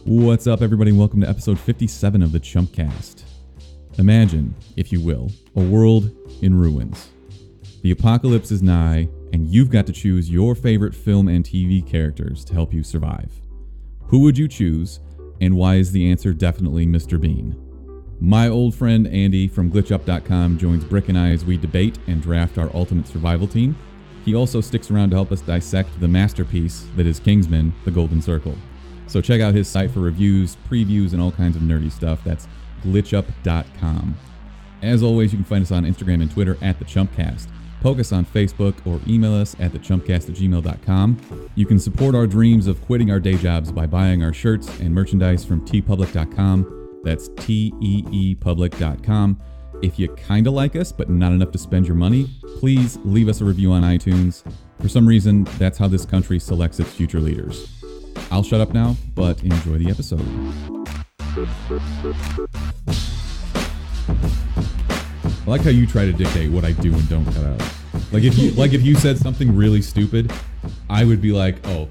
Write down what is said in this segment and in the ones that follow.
What's up, everybody? Welcome to episode 57 of the GlitchCast. Imagine, if you will, a world in ruins. The apocalypse is nigh, and you've got to choose your favorite film and TV characters to help you survive. Who would you choose, and why is the answer definitely Mr. Bean? My old friend Andy from glitchup.com joins Brick and I as we debate and draft our ultimate survival team. He also sticks around to help us dissect the masterpiece that is Kingsman, The Golden Circle. So check out his site for reviews, previews, and all kinds of nerdy stuff. That's glitchup.com. As always, you can find us on Instagram and Twitter at the GlitchCast. Poke us on Facebook or email us at thechumpcast@gmail.com. You can support our dreams of quitting our day jobs by buying our shirts and merchandise from teepublic.com. That's teepublic.com. If you kind of like us but not enough to spend your money, please leave us a review on iTunes. For some reason, that's how this country selects its future leaders. I'll shut up now, but enjoy the episode. I like how you try to dictate what I do and don't cut out. Like if you said something really stupid, I would be like, oh,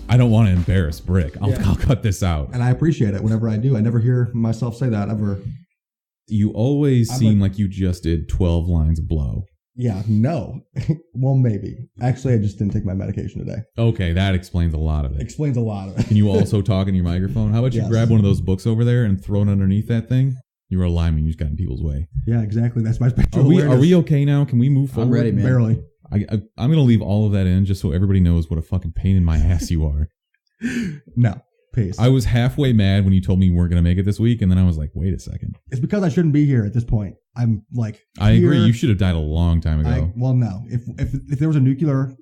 I don't want to embarrass Brick. I'll cut this out. And I appreciate it whenever I do. I never hear myself say that ever. You always seem like you just did 12 lines of blow. Yeah, no. Well, maybe. Actually, I just didn't take my medication today. Okay, that explains a lot of it. Explains a lot of it. Can you also talk in your microphone? How about you grab one of those books over there and throw it underneath that thing? You were a lineman. You just got in people's way. Yeah, exactly. That's my spectral awareness. Are we okay now? Can we move forward? I'm ready, man. Barely. I'm going to leave all of that in just so everybody knows what a fucking pain in my ass you are. No. Peace. I was halfway mad when you told me you weren't going to make it this week, and then I was like, wait a second. It's because I shouldn't be here at this point. I'm like, I agree. You should have died a long time ago. No. If there was a nuclear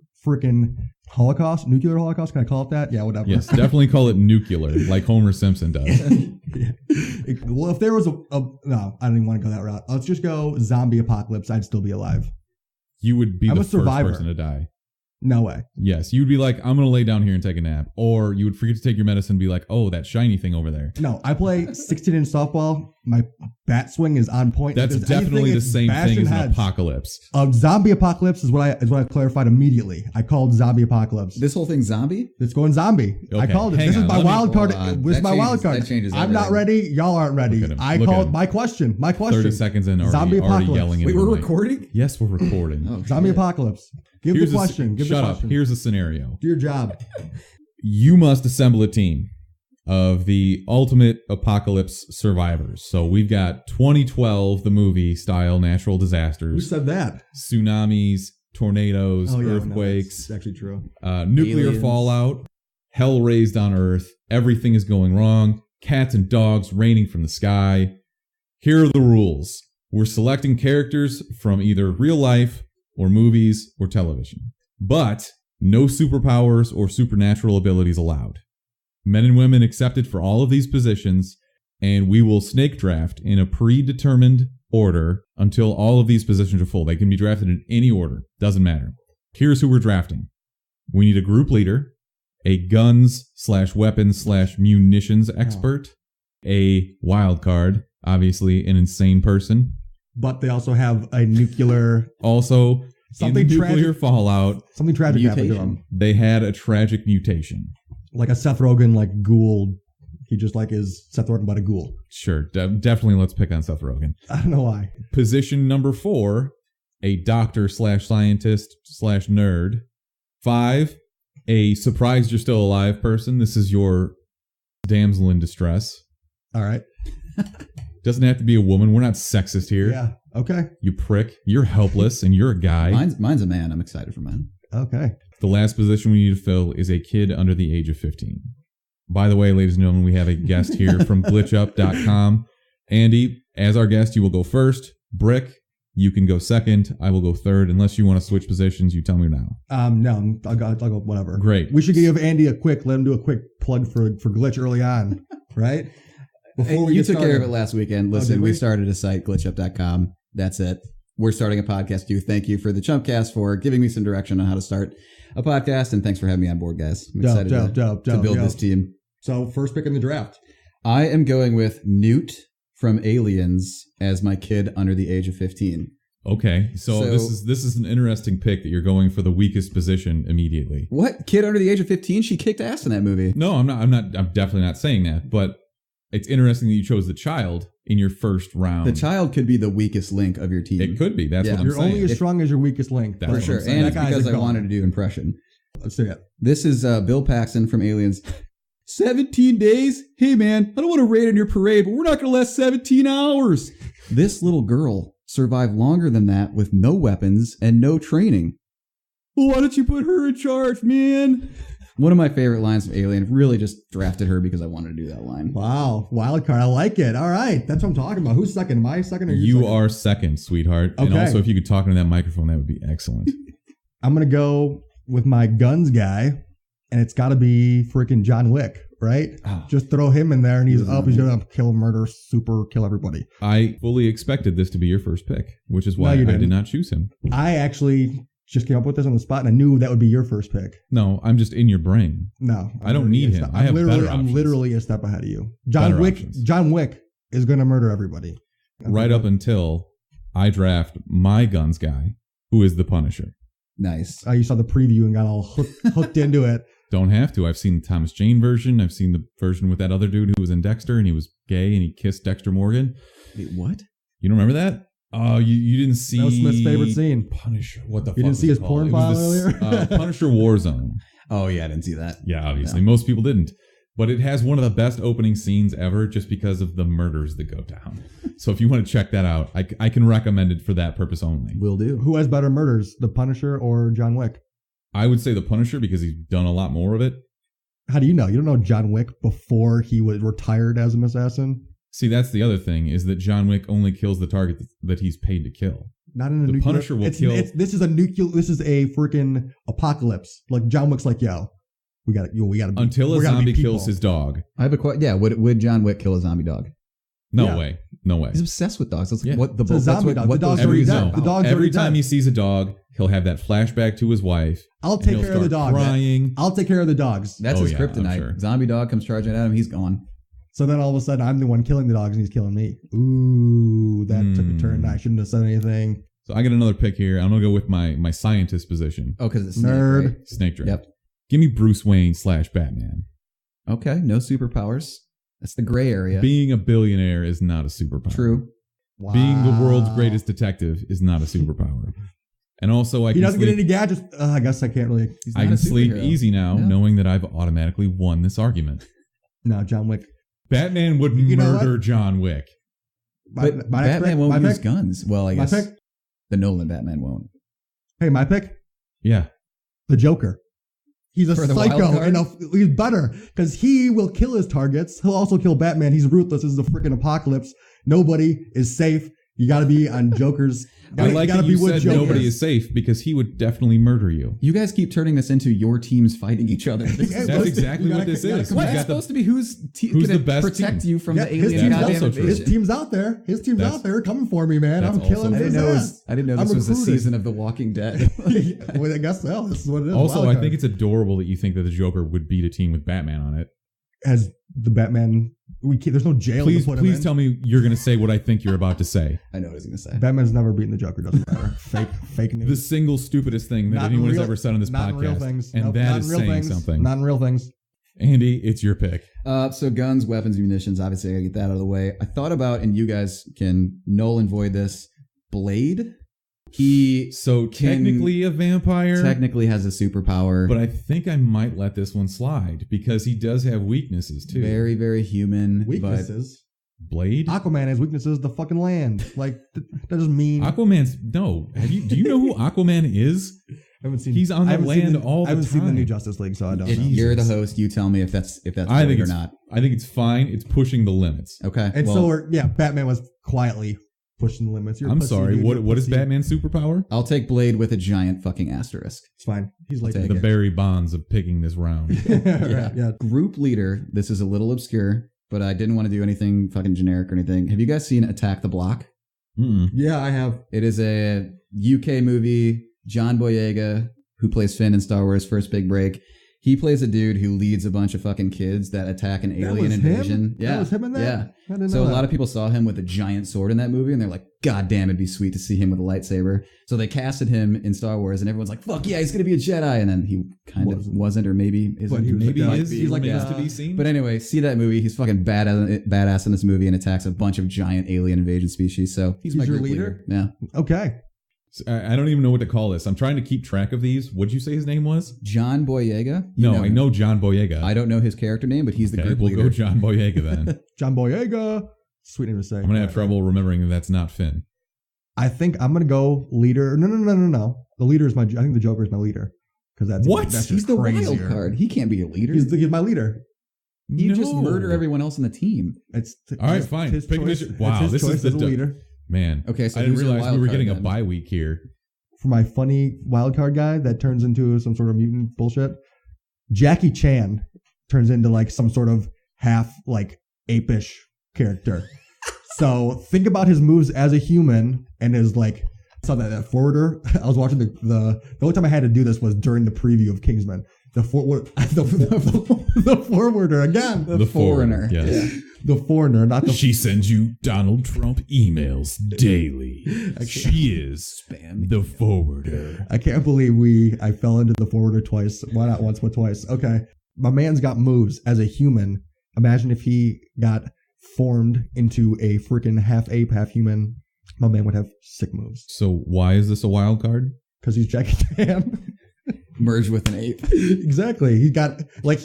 holocaust, can I call it that? Yeah, whatever. Yes, definitely call it nuclear, like Homer Simpson does. Yeah. Well, if there was no, I don't even want to go that route. Let's just go zombie apocalypse. I'd still be alive. You would be the first person to die. No way. Yes, you'd be like, I'm going to lay down here and take a nap. Or you would forget to take your medicine and be like, oh, that shiny thing over there. No, I play 16-inch softball. My bat swing is on point. That's definitely the same thing as an apocalypse. Zombie apocalypse is what I clarified immediately. I called zombie apocalypse. This whole thing's zombie? It's going zombie. Okay, I called it. This is my wild card. This is my wild card. That changes I'm not ready. Y'all aren't ready. I called my question. 30 seconds in, zombie already yelling. Wait, we're recording? Yes, we're recording. Oh, zombie apocalypse. Give the question. Shut up. Here's a scenario. Do your job. You must assemble a team of the ultimate apocalypse survivors. So we've got 2012, the movie style natural disasters. Who said that? Tsunamis, tornadoes, earthquakes. That's actually true. Nuclear aliens. Fallout, hell raised on Earth. Everything is going wrong. Cats and dogs raining from the sky. Here are the rules. We're selecting characters from either real life or movies or television. But no superpowers or supernatural abilities allowed. Men and women accepted for all of these positions, and we will snake draft in a predetermined order until all of these positions are full. They can be drafted in any order. Doesn't matter. Here's who we're drafting. We need a group leader, a guns/weapons/munitions expert, a wild card, obviously an insane person. But they also have a nuclear... Also, something in the nuclear fallout... Something tragic happened to them. They had a tragic mutation. Like a Seth Rogen, ghoul. He just is Seth Rogen, but a ghoul. Sure. Definitely let's pick on Seth Rogen. I don't know why. Position number 4, a doctor/scientist/nerd. 5, a surprised you're still alive person. This is your damsel in distress. All right. Doesn't have to be a woman. We're not sexist here. Yeah. Okay. You prick. You're helpless and you're a guy. Mine's a man. I'm excited for mine. Okay. The last position we need to fill is a kid under the age of 15. By the way, ladies and gentlemen, we have a guest here from glitchup.com. Andy, as our guest, you will go first. Brick, you can go second. I will go third. Unless you want to switch positions, you tell me now. No, I'll go whatever. Great. We should give Andy let him do a quick plug for Glitch early on, right? You took care of it last weekend. Listen, we started a site, glitchup.com. That's it. We're starting a podcast too. Thank you for the GlitchCast for giving me some direction on how to start a podcast. And thanks for having me on board, guys. I'm excited to build this team. So first pick in the draft. I am going with Newt from Aliens as my kid under the age of 15. Okay, so this is an interesting pick that you're going for the weakest position immediately. What? Kid under the age of 15? She kicked ass in that movie. No, I'm definitely not saying that, but it's interesting that you chose the child in your first round. The child could be the weakest link of your team. It could be. That's what I'm You're saying. only as strong as your weakest link. That's For what sure. I'm saying. And it's because I wanted to do impression. Let's see it. This is Bill Paxton from Aliens. 17 days? Hey, man, I don't want to raid on your parade, but we're not going to last 17 hours. This little girl survived longer than that with no weapons and no training. Well, why don't you put her in charge, man? One of my favorite lines of Alien. Really just drafted her because I wanted to do that line. Wow. Wild card. I like it. All right. That's what I'm talking about. Who's second? Am I second or you are second, sweetheart. Okay. And also, if you could talk into that microphone, that would be excellent. I'm going to go with my guns guy, and it's got to be freaking John Wick, right? Oh. Just throw him in there, and he's up. He's going to kill, murder, kill everybody. I fully expected this to be your first pick, which is why I did not choose him. I actually just came up with this on the spot, and I knew that would be your first pick. No, I'm just in your brain. No. I don't need him. I have better options. I'm literally a step ahead of you. John Wick is going to murder everybody. Right up until I draft my guns guy, who is the Punisher. Nice. You saw the preview and got all hooked into it. Don't have to. I've seen the Thomas Jane version. I've seen the version with that other dude who was in Dexter and he was gay and he kissed Dexter Morgan. Wait, what? You don't remember that? Oh, you didn't see... That was Smith's favorite scene. Punisher. What the fuck? You didn't see his porn file earlier? Punisher Warzone. Oh, yeah, I didn't see that. Yeah, obviously. No. Most people didn't. But it has one of the best opening scenes ever just because of the murders that go down. So if you want to check that out, I can recommend it for that purpose only. Will do. Who has better murders, the Punisher or John Wick? I would say the Punisher because he's done a lot more of it. How do you know? You don't know John Wick before he was retired as an assassin? See, that's the other thing, is that John Wick only kills the target that he's paid to kill. Not in a the nuclear... Punisher will kill... This is a freaking apocalypse. Like, John Wick's like, yo, we got to... Until a zombie kills his dog. I have a question. Yeah, would John Wick kill a zombie dog? No way. No way. He's obsessed with dogs. That's yeah. what the it's a zombie dog. The dog's already dead. Every time he sees a dog, he'll have that flashback to his wife. I'll take care of the dog. Crying. I'll take care of the dogs. That's his kryptonite. Sure. Zombie dog comes charging at him. He's gone. So then all of a sudden, I'm the one killing the dogs and he's killing me. Ooh, that took a turn. I shouldn't have said anything. So I got another pick here. I'm going to go with my scientist position. Oh, because it's Nerd. Snake, right? Snake Draft. Yep. Give me Bruce Wayne / Batman. Okay, no superpowers. That's the gray area. Being a billionaire is not a superpower. True. Wow. Being the world's greatest detective is not a superpower. And also, he doesn't get any gadgets. I guess I can't really. I can sleep easy now, knowing that I've automatically won this argument. No, John Wick. Batman would murder John Wick. But Batman won't use guns. Well, I guess the Nolan Batman won't. Hey, my pick? Yeah. The Joker. He's a psycho, and he's better because he will kill his targets. He'll also kill Batman. He's ruthless. This is a freaking apocalypse. Nobody is safe. You got to be on Joker's. I like that you said nobody is safe because he would definitely murder you. You guys keep turning this into your teams fighting each other. That's exactly what this is. What's supposed to be who's the best protect team? You from the alien goddamn invasion? His team's out there. His team's out there coming for me, man. I'm killing his ass. I didn't know this was a season of The Walking Dead. Well, I guess so. This is what it is. Also, I think it's adorable that you think that the Joker would beat a team with Batman on it. As the Batman, there's no jail to put him in. Please tell me you're going to say what I think you're about to say. I know what he's going to say. Batman's never beaten the Joker. Doesn't matter. Fake news. The single stupidest thing that anyone has ever said on this podcast. Real things. And that is saying something. Not in real things. Andy, it's your pick. So guns, weapons, munitions. Obviously, I got to get that out of the way. I thought about, and you guys can null and void this, Blade. Technically a vampire. Technically has a superpower. But I think I might let this one slide because he does have weaknesses too. Very, very human. Weaknesses? Blade? Aquaman has weaknesses. The fucking land. Like, that doesn't mean... Aquaman's... No. Do you know who Aquaman is? I haven't seen... He's on the land all the time. I haven't seen the new Justice League, so I don't know. You're the host. You tell me if that's right or not. I think it's fine. It's pushing the limits. Okay. And Batman was quietly pushing the limits. I'm sorry. What is Batman's superpower? I'll take Blade with a giant fucking asterisk. It's fine. He's like the Barry Bonds of picking this round. Yeah. Group leader. This is a little obscure, but I didn't want to do anything fucking generic or anything. Have you guys seen Attack the Block? Mm-mm. Yeah, I have. It is a UK movie. John Boyega, who plays Finn in Star Wars First Big Break. He plays a dude who leads a bunch of fucking kids that attack an alien invasion. Yeah. That was him in that? Yeah. I didn't So know a lot of people saw him with a giant sword in that movie, and they're like, God damn, it'd be sweet to see him with a lightsaber. So they casted him in Star Wars, and everyone's like, fuck yeah, he's going to be a Jedi. And then he kind of wasn't, or maybe isn't. He's like to be seen. But anyway, see that movie. He's fucking badass in this movie and attacks a bunch of giant alien invasion species. So he's my your group leader? Yeah. Okay. I don't even know what to call this. I'm trying to keep track of these. What'd you say his name was? John Boyega. I know John Boyega. I don't know his character name, but he's the group leader. We'll go John Boyega then. John Boyega. Sweet name to say. I'm going to have trouble remembering that that's not Finn. I think I'm going to go leader. No. The leader is I think the Joker is my leader. Because that's He's the crazier. wild card. He can't be a leader. He's my leader. You just murder everyone else in the team. All right, fine. His choice. Wow, this is the leader. Man. Okay, so I didn't who's your realize we wild were card getting then? a bye week here. For my funny wild card guy that turns into some sort of mutant bullshit, Jackie Chan turns into like some sort of half like apish character. So think about his moves as a human and his like. Saw that forwarder. I was watching the only time I had to do this was during the preview of Kingsman. The forwarder again. The foreigner. Yes. Yeah. The foreigner, not the. She sends you Donald Trump emails daily. She is the forwarder. I can't believe I fell into the forwarder twice. Why not once, but twice? Okay. My man's got moves as a human. Imagine if he got formed into a freaking half ape, half human. My man would have sick moves. So why is this a wild card? Because he's Jackie Chan. Merged with an ape. Exactly. He got like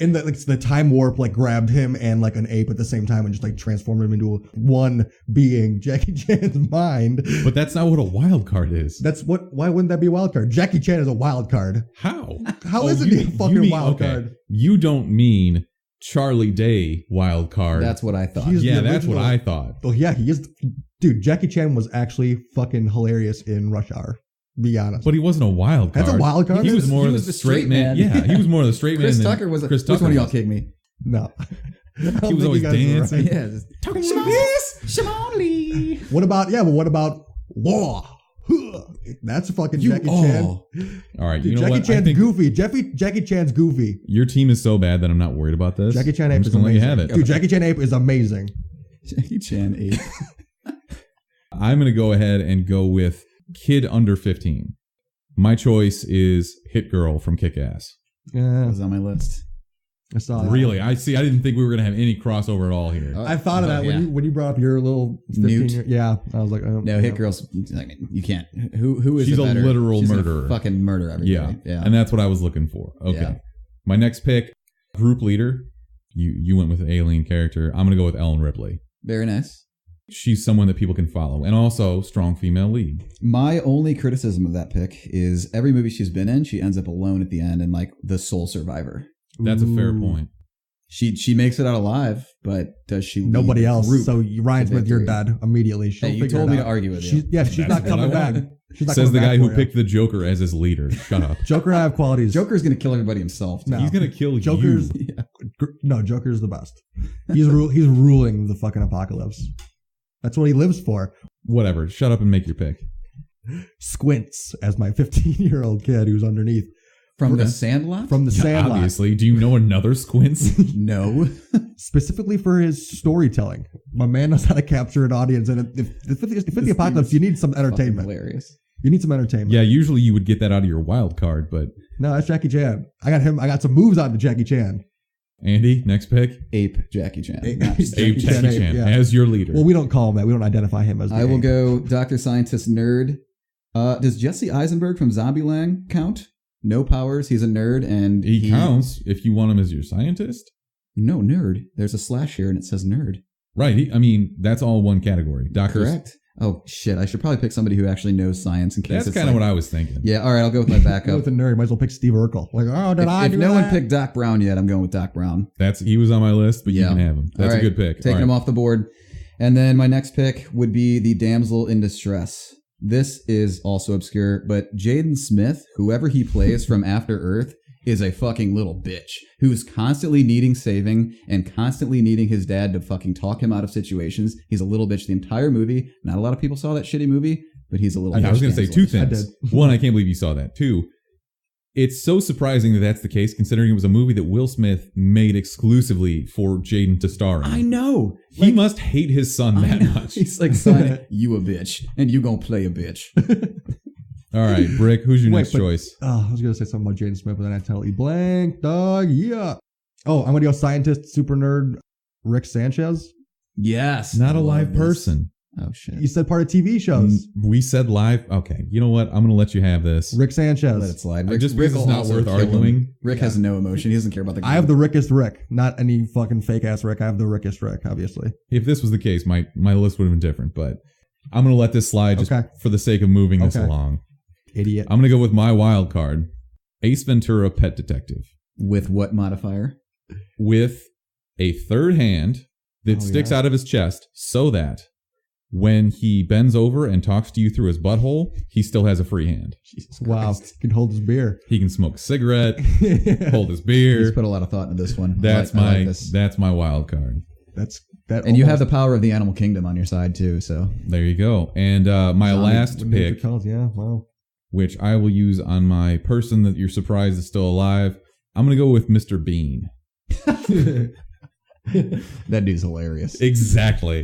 in the time warp, like grabbed him and like an ape at the same time and just like transformed him into one being, Jackie Chan's mind. But that's not what a wild card is. Why wouldn't that be a wild card? Jackie Chan is a wild card. How? How isn't he a fucking wild card? You don't mean Charlie Day wild card. That's what I thought. That's what I thought. Oh yeah, he is. Dude, Jackie Chan was actually fucking hilarious in Rush Hour. Be honest. But he wasn't a wild card. That's a wild card? He was more of the straight man. Yeah, he was more of the straight man. Chris Tucker was. Which one of y'all kicked me? No. He was always dancing. Right. Yeah. Talking about this. Shimon Lee. What about Law? That's fucking Jackie Chan. All right, Dude, you know Jackie what? Chan's goofy. Jackie Chan's goofy. Your team is so bad that I'm not worried about this. Jackie Chan I'm Ape just is gonna let amazing. you have it. Dude, Jackie Chan Ape is amazing. Jackie Chan Ape. I'm going to go ahead and go with kid under 15. My choice is Hit Girl from Kick-Ass. Yeah, That was on my list. I saw that. Really? I didn't think we were going to have any crossover at all here. I thought of that when you brought up your little 15 Yeah, I was like, no, Hit Girl's. I mean, you can't. Who is? She's a literal She's murderer. Fucking murder everybody. Yeah, and that's what I was looking for. Okay, Yeah. My next pick, group leader. You went with an alien character. I'm going to go with Ellen Ripley. Very nice. She's someone that people can follow, and also strong female lead. My only criticism of that pick is every movie she's been in, she ends up alone at the end and like the sole survivor. That's a fair point. She makes it out alive, but does she? Lead nobody else. group So Ryan Smith, you're dead immediately. Hey, you told me to argue with you. She's not coming back. She's not Says coming the guy back who for picked the Joker as his leader. Shut up. Joker and I have qualities. Joker's gonna kill everybody himself. No. He's going to kill Joker's you. No, Joker's the best. He's ruling the fucking apocalypse. That's what he lives for. Whatever. Shut up and make your pick. Squints as my 15-year-old kid who's underneath. From the Sandlot? From the Sandlot. Obviously. Do you know another Squints? No. Specifically for his storytelling. My man knows how to capture an audience. And if the apocalypse, you need some entertainment. Hilarious. You need some entertainment. Yeah, usually you would get that out of your wild card, but... No, that's Jackie Chan. I got him. I got some moves out of Jackie Chan. Andy, next pick. Ape Jackie Chan. Ape Jackie Chan yeah. as your leader. Well, we don't call him that. We don't identify him as the I will ape. go Dr. Scientist Nerd. Does Jesse Eisenberg from Zombieland count? No powers. He's a nerd, and he counts if you want him as your scientist. No, nerd. There's a slash here, and it says nerd. Right. That's all one category. Correct. Oh, shit. I should probably pick somebody who actually knows science in case That's kind of what I was thinking. Yeah, all right. I'll go with my backup. Go with the nerd. Might as well pick Steve Urkel. Like, oh, if no one picked Doc Brown yet, I'm going with Doc Brown. He was on my list, but you can have him. That's a good pick. Taking him off the board. And then my next pick would be the damsel in distress. This is also obscure, but Jaden Smith, whoever he plays from After Earth, is a fucking little bitch who's constantly needing saving and constantly needing his dad to fucking talk him out of situations. He's a little bitch the entire movie. Not a lot of people saw that shitty movie, but he's a little bitch. I was going to say two things. One, I can't believe you saw that. Two, It's so surprising that that's the case, considering it was a movie that Will Smith made exclusively for Jaden to star in. I know. He must hate his son that much. He's like, son, you a bitch, and you gonna play a bitch. All right, Brick, who's your next choice? I was going to say something about Jaden Smith, but then I totally blanked, dog. Yeah. Oh, I'm going to go scientist, super nerd, Rick Sanchez. Yes. Not a live person. Oh, shit. You said part of TV shows. We said live. Okay. You know what? I'm going to let you have this. Rick Sanchez. Let it slide. Just because it's not worth arguing. Rick has no emotion. He doesn't care about the game. I have the Rickest Rick, not any fucking fake ass Rick. I have the Rickest Rick, obviously. If this was the case, my list would have been different, but I'm going to let this slide just for the sake of moving this along. Idiot. I'm going to go with my wild card, Ace Ventura, Pet Detective. With what modifier? With a third hand that sticks out of his chest so that when he bends over and talks to you through his butthole, he still has a free hand. Jesus Christ. He can hold his beer. He can smoke a cigarette, hold his beer. He's put a lot of thought into this one. That's my wild card. And you have the power of the animal kingdom on your side too. So there you go. And my last pick, which I will use on my person that you're surprised is still alive. I'm going to go with Mr. Bean. That dude's hilarious. Exactly.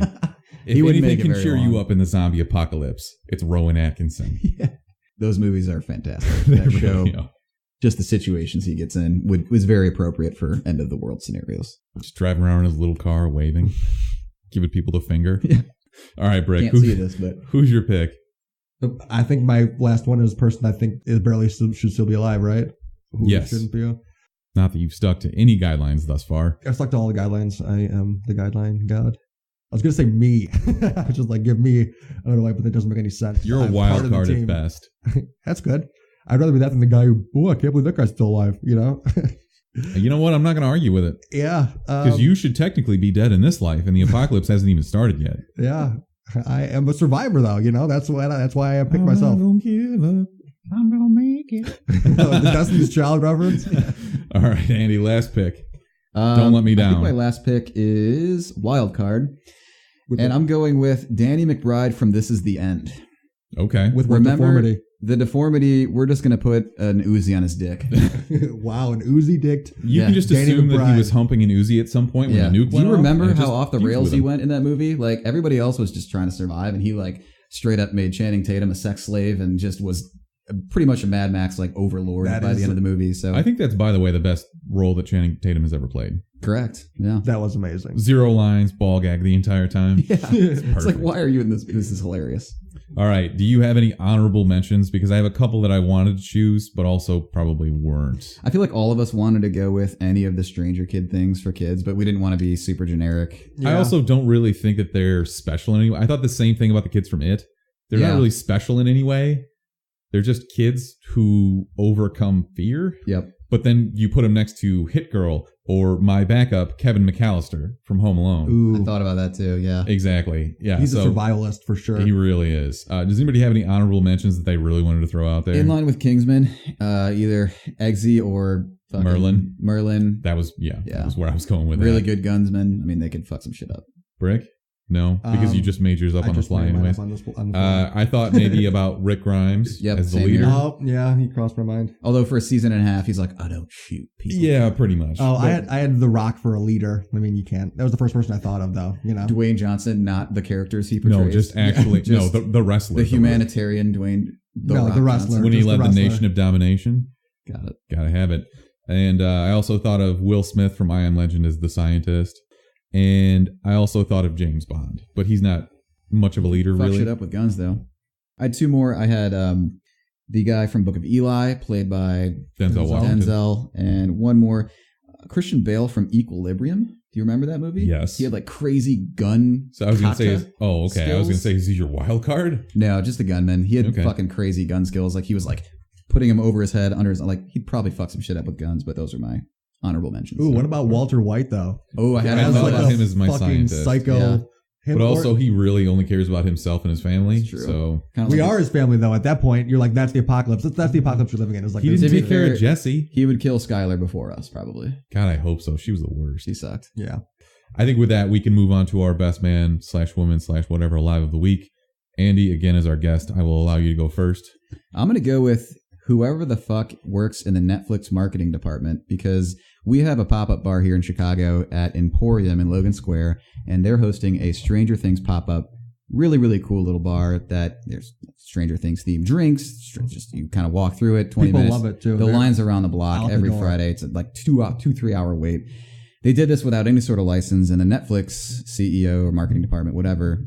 If anything can cheer you up in the zombie apocalypse, it's Rowan Atkinson. Yeah. Those movies are fantastic. That show, just the situations he gets in, was very appropriate for end of the world scenarios. Just driving around in his little car, waving, giving people the finger. Yeah. All right, Brick. Can't see this, but who's your pick? I think my last one is a person I think is barely should still be alive, right? Who yes. Shouldn't be. Not that you've stuck to any guidelines thus far. I've stuck to all the guidelines. I am the guideline god. I was going to say me. Just like give me another life, but that doesn't make any sense. You're a wild card at best. That's good. I'd rather be that than the guy who, I can't believe that guy's still alive, you know? You know what? I'm not going to argue with it. Yeah. Because you should technically be dead in this life, and the apocalypse hasn't even started yet. Yeah. I am a survivor, though. You know, that's why I picked myself. I'm gonna give up. I'm gonna make it. The Destiny's Child reference. All right, Andy, last pick. Don't let me down. I think my last pick is wild card, and I'm going with Danny McBride from This Is the End. Okay. With what deformity? The deformity, we're just going to put an Uzi on his dick. Wow, an Uzi dick. You can just Danny assume McBride. that he was humping an Uzi at some point when the nuke went off. Do you remember how just off the rails he went in that movie? Like, everybody else was just trying to survive, and he, like, straight up made Channing Tatum a sex slave and just was pretty much a Mad Max, like, overlord by the end of the movie. So I think that's, by the way, the best role that Channing Tatum has ever played. Correct. Yeah. That was amazing. 0 lines, ball gag the entire time. Yeah. It's like, why are you in this? This is hilarious. All right. Do you have any honorable mentions? Because I have a couple that I wanted to choose, but also probably weren't. I feel like all of us wanted to go with any of the Stranger Kid things for kids, but we didn't want to be super generic. Yeah. I also don't really think that they're special in any way. I thought the same thing about the kids from It. They're not really special in any way. They're just kids who overcome fear. Yep. But then you put them next to Hit Girl or my backup, Kevin McAllister from Home Alone. Ooh. I thought about that too, yeah. Exactly. Yeah. He's a survivalist for sure. He really is. Does anybody have any honorable mentions that they really wanted to throw out there? In line with Kingsman, either Eggsy or Merlin. That was, that was where I was going with really good gunsmen. I mean, they could fuck some shit up. Brick? No, because you just made yours up on the fly anyways. I thought maybe about Rick Grimes as the leader. Oh, yeah, he crossed my mind. Although for a season and a half, he's like, I don't shoot people. Yeah, pretty much. Oh, I had The Rock for a leader. I mean, you can't. That was the first person I thought of, though. You know, Dwayne Johnson, not the characters he portrays. No, just actually, the wrestler. The humanitarian Dwayne. The wrestler. When he led the Nation of Domination. Got it. Gotta have it. And I also thought of Will Smith from I Am Legend as the scientist. And I also thought of James Bond, but he's not much of a leader, really. Fuck shit up with guns, though. I had two more. I had the guy from Book of Eli, played by Denzel, and one more, Christian Bale from Equilibrium. Do you remember that movie? Yes. He had like crazy gun. So I was going to say, skills. I was going to say, is he your wild card? No, just a gunman. He had fucking crazy gun skills. Like he was like putting him over his head, under his, like he'd probably fuck some shit up with guns, but those are my honorable mentions. What about Walter White though? Oh, I thought about him as my fucking scientist. Psycho. Yeah. But also, he really only cares about himself and his family. That's true. So we are his family, though. At that point, you're like, that's the apocalypse. That's the apocalypse you're living in. It's like he didn't take care of Jesse. He would kill Skylar before us, probably. God, I hope so. She was the worst. She sucked. Yeah. I think with that, we can move on to our best man /woman /whatever alive of the week. Andy, again, as our guest, I will allow you to go first. I'm going to go with whoever the fuck works in the Netflix marketing department, because we have a pop-up bar here in Chicago at Emporium in Logan Square, and they're hosting a Stranger Things pop-up. Really, really cool little bar that there's Stranger Things themed drinks. Just you kind of walk through it, 20 People minutes. love it too. The lines around the block out every the door. Friday. It's like 3 hour wait. They did this without any sort of license, and the Netflix CEO or marketing department, whatever,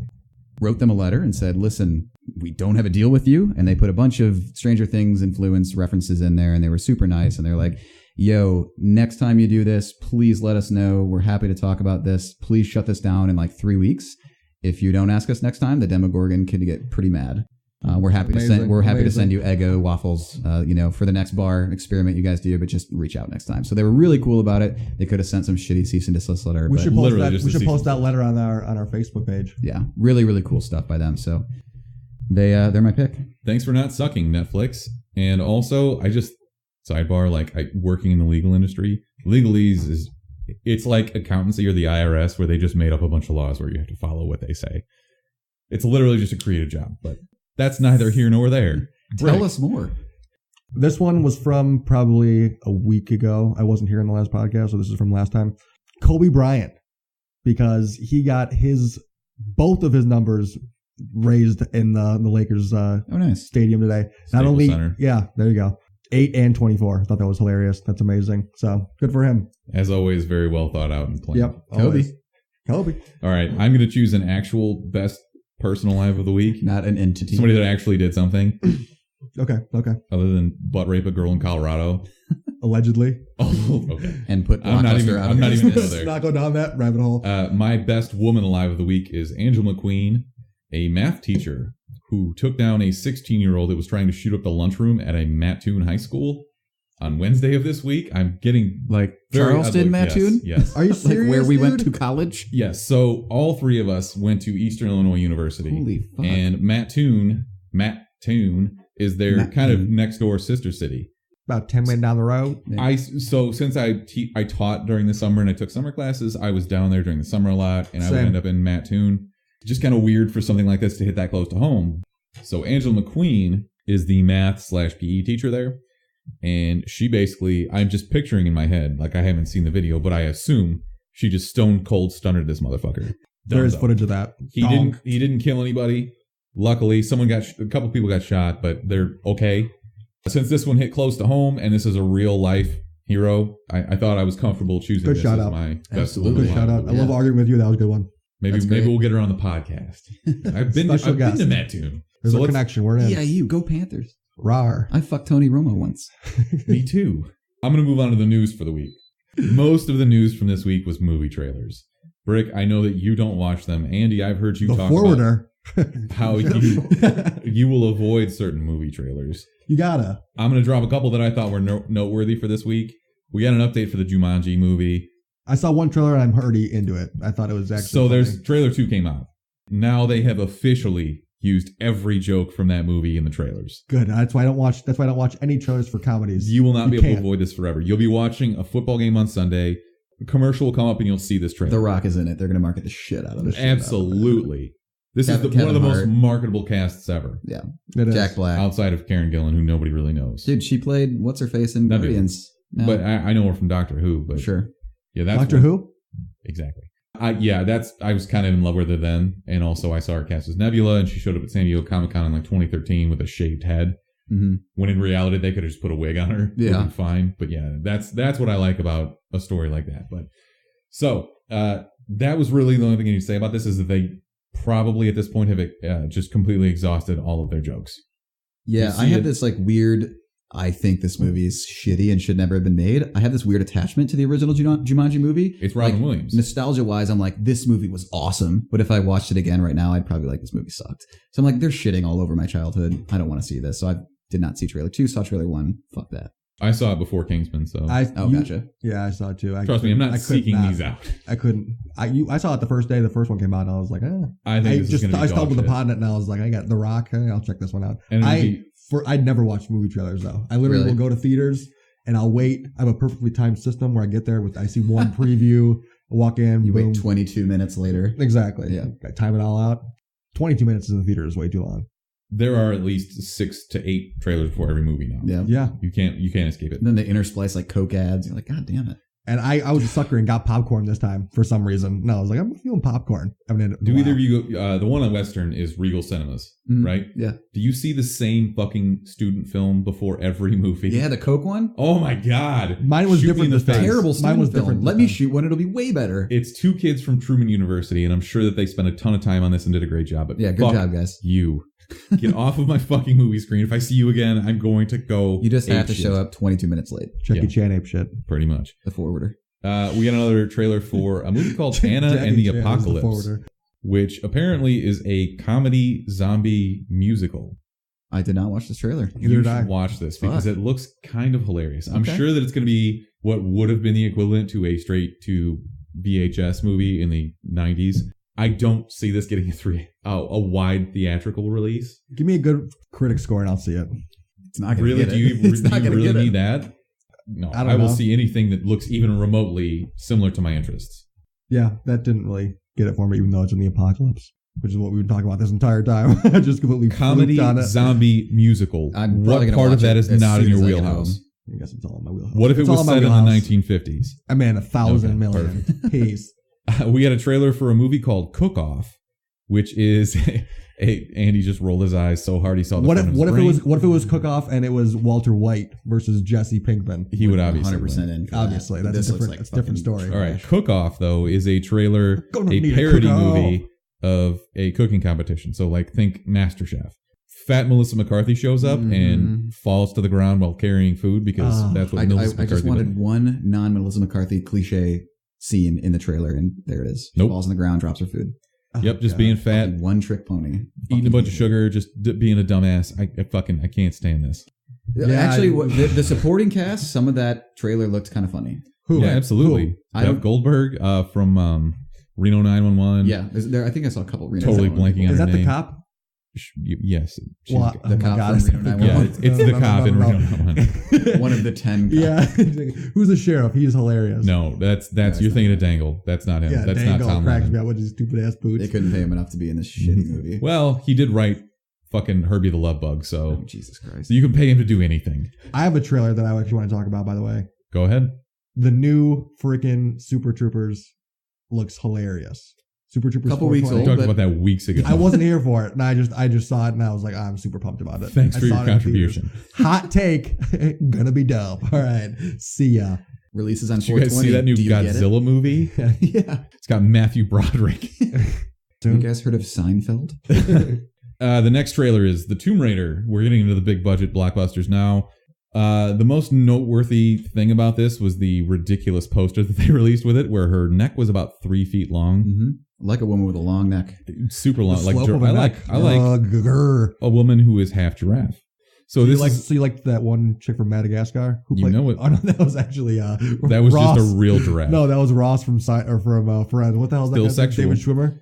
wrote them a letter and said, listen, we don't have a deal with you. And they put a bunch of Stranger Things influence references in there, and they were super nice. And they're like, yo, next time you do this, please let us know. We're happy to talk about this. Please shut this down in like 3 weeks. If you don't ask us next time, the Demogorgon could get pretty mad. We're happy to send you Eggo waffles, for the next bar experiment you guys do, but just reach out next time. So they were really cool about it. They could have sent some shitty cease and desist letter. We should post that letter on our Facebook page. Yeah, really, really cool stuff by them. So they're my pick. Thanks for not sucking, Netflix. And also, I just sidebar, working in the legal industry, legalese it's like accountancy or the IRS, where they just made up a bunch of laws where you have to follow what they say. It's literally just a creative job, but that's neither here nor there. Tell us more. This one was from probably a week ago. I wasn't here in the last podcast, so this is from last time. Kobe Bryant, because he got both of his numbers raised in the Lakers stadium today. Not only, Center. Yeah, there you go. 8 and 24. I thought that was hilarious. That's amazing. So good for him. As always, very well thought out and planned. Yep. Kobe. All right. I'm going to choose an actual best personal life of the week. Not an entity. Somebody that actually did something. Okay. Other than butt rape a girl in Colorado. Allegedly. Oh, okay. And put I'm not even going to go there. Not go down that rabbit hole. My best woman alive of the week is Angela McQueen, a math teacher who took down a 16-year-old that was trying to shoot up the lunchroom at a Mattoon high school on Wednesday of this week. I'm getting Charleston Mattoon? Yes. Are you serious? Where we went to college? Yes. So all three of us went to Eastern Illinois University. Holy fuck. And Mattoon is their kind of next door sister city. About 10 minutes down the road. Yeah. Since I taught during the summer and I took summer classes, I was down there during the summer a lot, and I would end up in Mattoon. Just kind of weird for something like this to hit that close to home. So Angela McQueen is the math/PE teacher there. And she basically, I'm just picturing in my head, like I haven't seen the video, but I assume she just stone cold stunned this motherfucker. There is footage of that. He didn't kill anybody. Luckily, a couple people got shot, but they're okay. Since this one hit close to home and this is a real life hero, I thought I was comfortable choosing this as my best. Good shout out. I love arguing with you. That was a good one. Maybe we'll get her on the podcast. I've been to Mattoon. There's a connection. We're in. Yeah, you go Panthers. Rawr. I fucked Tony Romo once. Me too. I'm going to move on to the news for the week. Most of the news from this week was movie trailers. Brick, I know that you don't watch them. Andy, I've heard you talk about how you will avoid certain movie trailers. You gotta. I'm going to drop a couple that I thought were noteworthy for this week. We got an update for the Jumanji movie. I saw one trailer and I'm already into it. I thought it was actually So there's trailer 2 came out. Now they have officially used every joke from that movie in the trailers. Good. That's why I don't watch any trailers for comedies. You will not be able to avoid this forever. You'll be watching a football game on Sunday. A commercial will come up and you'll see this trailer. The Rock is in it. They're going to market the shit out of it. Absolutely. This is one of the most marketable casts ever. Yeah. Jack Black. Outside of Karen Gillan, who nobody really knows. Dude, she played What's-Her-Face in Guardians. No. But I know her from Doctor Who. But sure. Yeah, that's Doctor Who? Exactly. I was kind of in love with her then, and also I saw her cast as Nebula, and she showed up at San Diego Comic-Con in 2013 with a shaved head. Mm-hmm. When in reality they could have just put a wig on her. Yeah, fine. But yeah, that's what I like about a story like that. But so that was really the only thing I need to say about this is that they probably at this point have just completely exhausted all of their jokes. Yeah, I have this weird. I think this movie is shitty and should never have been made. I have this weird attachment to the original Jumanji movie. It's Robin Williams. Nostalgia-wise, I'm like, this movie was awesome. But if I watched it again right now, I'd probably like, this movie sucked. So I'm like, they're shitting all over my childhood. I don't want to see this. So I did not see trailer 2, saw trailer 1. Fuck that. I saw it before Kingsman, so. Gotcha. Yeah, I saw it too. Trust me, I'm not seeking these out. I couldn't. I saw it the first day the first one came out, and I was like, I think this is going to be I stumbled upon it, and I was like, I got The Rock. I'll check this one out. And I'd never watch movie trailers though. I literally will go to theaters and I'll wait. I have a perfectly timed system where I get there I see one preview, I walk in, you boom. wait 22 minutes later. Exactly. Yeah. I time it all out. 22 minutes in the theater is way too long. there are at least 6 to 8 trailers for every movie now. Yeah. You can't escape it. And then they intersplice like Coke ads. You're like, God damn it. And I was a sucker and got popcorn this time for some reason. No, I was like, I'm feeling popcorn. Do either of you go, the one on Western is Regal Cinemas, right? Yeah. Do you see the same fucking student film before every movie? Yeah, the Coke one? Oh my God. Mine was different this time. Terrible student Mine was film. different. Let me shoot one. It'll be way better. It's 2 kids from Truman University, and I'm sure that they spent a ton of time on this and did a great job. But yeah, good job, guys. You. Get off of my fucking movie screen. If I see you again, I'm going to go. You just have to show up 22 minutes late. Jackie Chan ape shit. Pretty much. The forwarder. We got another trailer for a movie called Anna and the Apocalypse, which apparently is a comedy zombie musical. I did not watch this trailer. You should watch this because it looks kind of hilarious. I'm sure that it's going to be what would have been the equivalent to a straight to VHS movie in the 90s. I don't see this getting a wide theatrical release. Give me a good critic score and I'll see it. It's not going to get it. Do you really need that? No, I will see anything that looks even remotely similar to my interests. Yeah, that didn't really get it for me, even though it's in the apocalypse, which is what we've been talking about this entire time. I just completely comedy on it. Zombie musical. What part of that is not in your wheelhouse? I guess it's all in my wheelhouse. What if it was set in the 1950s? I mean, 1,000 million. Peace. We had a trailer for a movie called Cook Off, which is Andy just rolled his eyes so hard he saw the what if it was Cook Off and it was Walter White versus Jesse Pinkman? He would obviously 100% in. Obviously, that's a different story. All right, Cook Off though is a trailer, a parody movie of a cooking competition. So like think MasterChef. Fat Melissa McCarthy shows up and falls to the ground while carrying food because that's what Melissa McCarthy I just wanted one non-Melissa McCarthy cliche scene in the trailer, and there it is. Nope. Falls on the ground, drops her food. Yep, just being fat. One trick pony. Eating a bunch of sugar, just being a dumbass. I can't stand this. Yeah, actually, the supporting cast, some of that trailer looked kind of funny. Who? Yeah, absolutely. Jeff Goldberg from Reno 911. Yeah, I think I saw a couple of Reno. Totally blanking on her name. Is that the cop? Yes. Well, the cop from Reno 911. Yeah, it's the cop in Reno 911. One of the 10 cops. Yeah. Who's the sheriff? He's hilarious. No, that's you're thinking of Dangle. That's not him. Yeah, that's Dangle not Tom cracks Lennon. me out with his stupid ass boots. They couldn't pay him enough to be in this shitty movie. Well, he did write fucking Herbie the Love Bug, so Jesus Christ. So you can pay him to do anything. I have a trailer that I actually want to talk about, by the way. Go ahead. The new freaking Super Troopers looks hilarious. Super Troopers. Couple weeks old. We talked about that weeks ago. I wasn't here for it, and I just saw it, and I was like, I'm super pumped about it. Thanks for your contribution. Hot take, gonna be dope. All right, see ya. Releases on 4/20. Did you guys see that new Godzilla movie? Yeah, it's got Matthew Broderick. You guys heard of Seinfeld? The next trailer is The Tomb Raider. We're getting into the big budget blockbusters now. The most noteworthy thing about this was the ridiculous poster that they released with it, where her neck was about 3 feet long. Mm-hmm. Like a woman with a long neck. Super long. I like a woman who is half giraffe. So you liked that one chick from Madagascar? Who played, Oh no, that was actually that was Ross. Just a real giraffe. No, that was Ross from Friends. What the hell is that? Still sexual. David Schwimmer.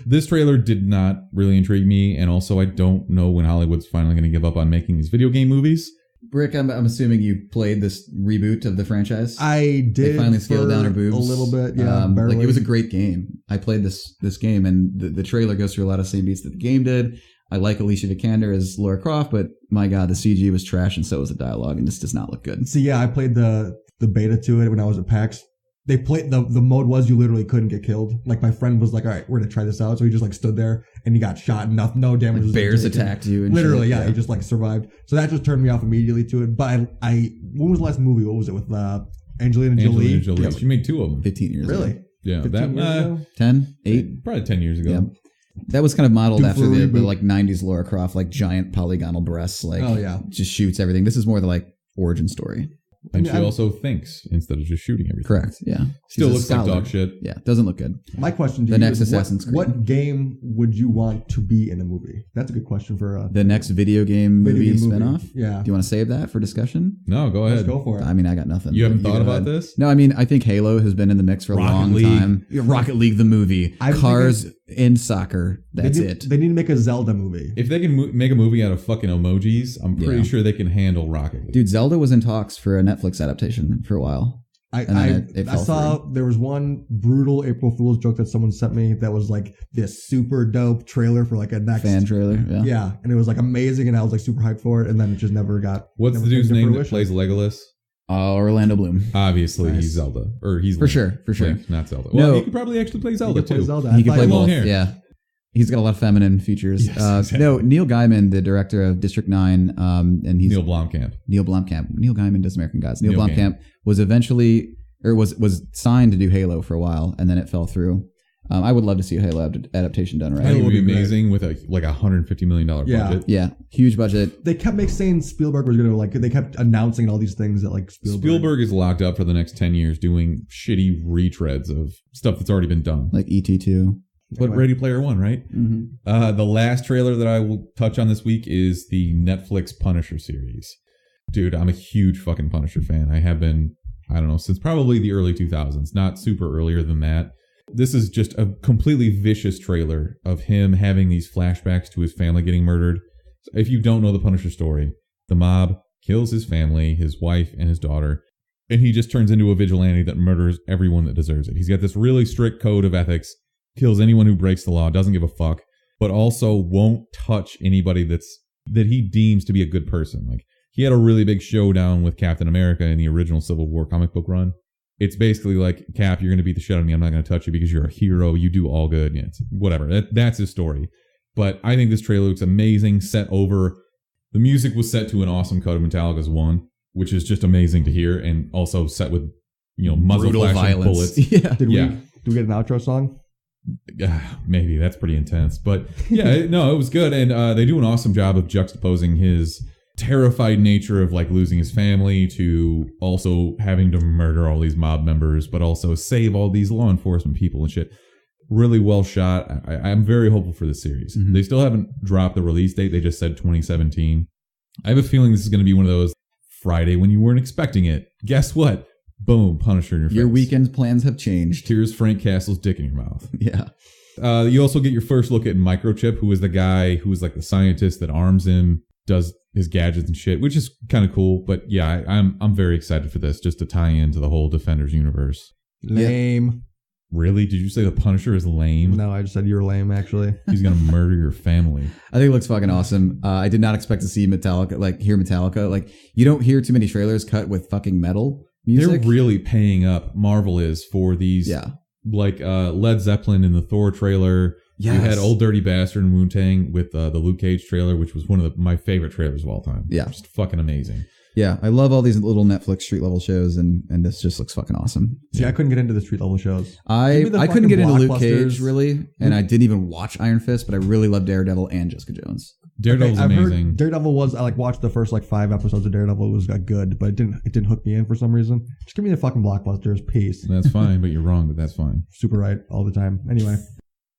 This trailer did not really intrigue me, and also I don't know when Hollywood's finally going to give up on making these video game movies. Brick, I'm assuming you played this reboot of the franchise. I did. They finally scaled down her boobs a little bit. Yeah, like it was a great game. I played this game, and the trailer goes through a lot of the same beats that the game did. I like Alicia Vikander as Lara Croft, but my God, the CG was trash, and so was the dialogue, and this does not look good. See, yeah, I played the beta to it when I was at PAX. They played the mode was you literally couldn't get killed. Like my friend was like, all right, we're gonna try this out. So he just like stood there and he got shot and no damage. Like bears attacked you. And literally, shit. Yeah, he just like survived. So that just turned me off immediately to it. But I when was the last movie? What was it with Angelina Jolie? Yeah, she made 2 of them. 15 years ago. Really? Yeah, 10, 8, probably 10 years ago. Yeah. That was kind of modeled after the like 90s Lara Croft, like giant polygonal breasts, like just shoots everything. This is more the like origin story. And she also thinks instead of just shooting everything. Correct. Yeah. Still looks like dog shit. Yeah. Doesn't look good. My question to the you next is Assassin's Creed. What game would you want to be in a movie? That's a good question for the next video game movie spinoff. Yeah. Do you want to save that for discussion? No, go ahead. Let's go for it. I mean, I got nothing. You haven't thought about this? No, I mean, I think Halo has been in the mix for a long time. Rocket League, the movie. Cars in soccer. That's it. They need to make a Zelda movie. If they can make a movie out of fucking emojis, I'm pretty sure they can handle Rocket League. Dude, Zelda was in talks for a Netflix adaptation for a while. I saw there was one brutal April Fool's joke that someone sent me that was like this super dope trailer for like a next fan trailer. Yeah, and it was like amazing, and I was like super hyped for it, and then it just never got. What's the dude's name that plays Legolas? Orlando Bloom. Obviously, he's Zelda, or he's for Link. sure, Link, not Zelda. Well, he could probably actually play Zelda too. He could play both. Yeah. He's got a lot of feminine features. Yes, exactly. No, Neil Gaiman, the director of District 9, and he's Neil Blomkamp. Neil Gaiman does American Gods. Neil Blomkamp was eventually, or was signed to do Halo for a while, and then it fell through. I would love to see a Halo adaptation done right. Halo would be amazing with a $150 million budget. Yeah, huge budget. They kept saying Spielberg was gonna they kept announcing all these things that like Spielberg is locked up for the next 10 years doing shitty retreads of stuff that's already been done, like E.T. 2. But Ready Player One, right? Mm-hmm. The last trailer that I will touch on this week is the Netflix Punisher series. Dude, I'm a huge fucking Punisher fan. I have been, I don't know, since probably the early 2000s, not super earlier than that. This is just a completely vicious trailer of him having these flashbacks to his family getting murdered. If you don't know the Punisher story, the mob kills his family, his wife and his daughter, and he just turns into a vigilante that murders everyone that deserves it. He's got this really strict code of ethics, kills anyone who breaks the law, doesn't give a fuck, but also won't touch anybody that he deems to be a good person. Like, he had a really big showdown with Captain America in the original Civil War comic book run. It's basically like, Cap, you're going to beat the shit out of me. I'm not going to touch you because you're a hero. You do all good. Yeah, it's whatever. That's his story. But I think this trailer looks amazing. The music was set to an awesome cut of Metallica's One, which is just amazing to hear, and also set with, muzzle flashing bullets. Yeah. Did we get an outro song? Maybe. That's pretty intense, but yeah, no, it was good. And they do an awesome job of juxtaposing his terrified nature of like losing his family to also having to murder all these mob members, but also save all these law enforcement people and shit. Really well shot. I'm very hopeful for this series. They still haven't dropped the release date. They just said 2017. I have a feeling this is going to be one of those Friday when you weren't expecting it. Guess what? Boom, Punisher in your face. Your weekend plans have changed. Here's Frank Castle's dick in your mouth. Yeah. You also get your first look at Microchip, who is the guy who is like the scientist that arms him, does his gadgets and shit, which is kind of cool. But yeah, I'm very excited for this, just to tie into the whole Defenders universe. Lame. Yeah. Really? Did you say the Punisher is lame? No, I just said you're lame, actually. He's going to murder your family. I think it looks fucking awesome. I did not expect to see hear Metallica. Like, you don't hear too many trailers cut with fucking metal music. They're really paying up, Marvel is, for these, like Led Zeppelin in the Thor trailer. Yes. You had Old Dirty Bastard and Wu-Tang with the Luke Cage trailer, which was one of my favorite trailers of all time. Yeah. Just fucking amazing. Yeah, I love all these little Netflix street level shows, and this just looks fucking awesome. See, I couldn't get into the street level shows. I couldn't get into Luke Cage, really, and I didn't even watch Iron Fist, but I really love Daredevil and Jessica Jones. Daredevil's amazing. Daredevil was, I watched the first 5 episodes of Daredevil. It was good, but it didn't hook me in for some reason. Just give me the fucking blockbusters, peace. That's fine, but you're wrong, but that's fine. Super right all the time. Anyway.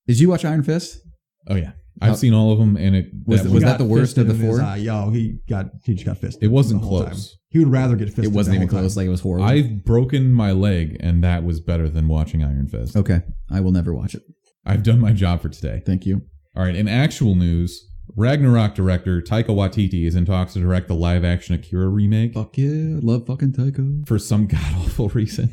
Did you watch Iron Fist? Oh, yeah. I've seen all of them, and was that the worst of the 4? He just got fisted. It wasn't close. Time. He would rather get fisted. It wasn't even close. Like, it was horrible. I've broken my leg, and that was better than watching Iron Fist. Okay. I will never watch it. I've done my job for today. Thank you. All right. In actual news, Ragnarok director Taika Waititi is in talks to direct the live-action Akira remake. Fuck yeah. Love fucking Taika. For some god-awful reason.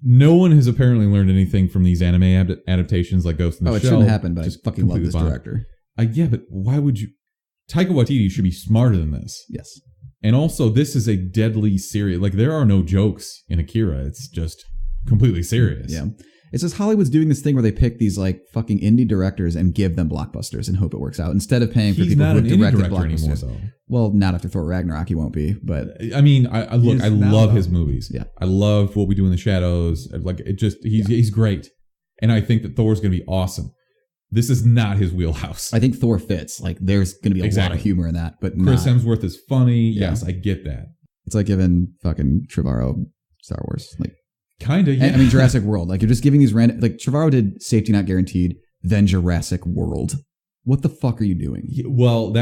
No one has apparently learned anything from these anime adaptations like Ghost in the Shell. It shouldn't happen, but I fucking love this director. Yeah, but why would you... Taika Waititi should be smarter than this. Yes. And also, this is a deadly serious... Like, there are no jokes in Akira. It's just completely serious. Yeah. It's just Hollywood's doing this thing where they pick these, fucking indie directors and give them blockbusters and hope it works out, instead of paying for people who directed blockbusters. Anymore, though. Well, not after Thor Ragnarok, he won't be, but... I mean, I love his movies. Yeah. I love What We Do in the Shadows. He's great. And I think that Thor's going to be awesome. This is not his wheelhouse. I think Thor fits. There's going to be a lot of humor in that, but Chris Hemsworth is funny. Yeah. Yes, I get that. It's like giving fucking Trevorrow Star Wars. Kind of, yeah. I mean, Jurassic World. You're just giving these random... Trevorrow did Safety Not Guaranteed, then Jurassic World. What the fuck are you doing? Well,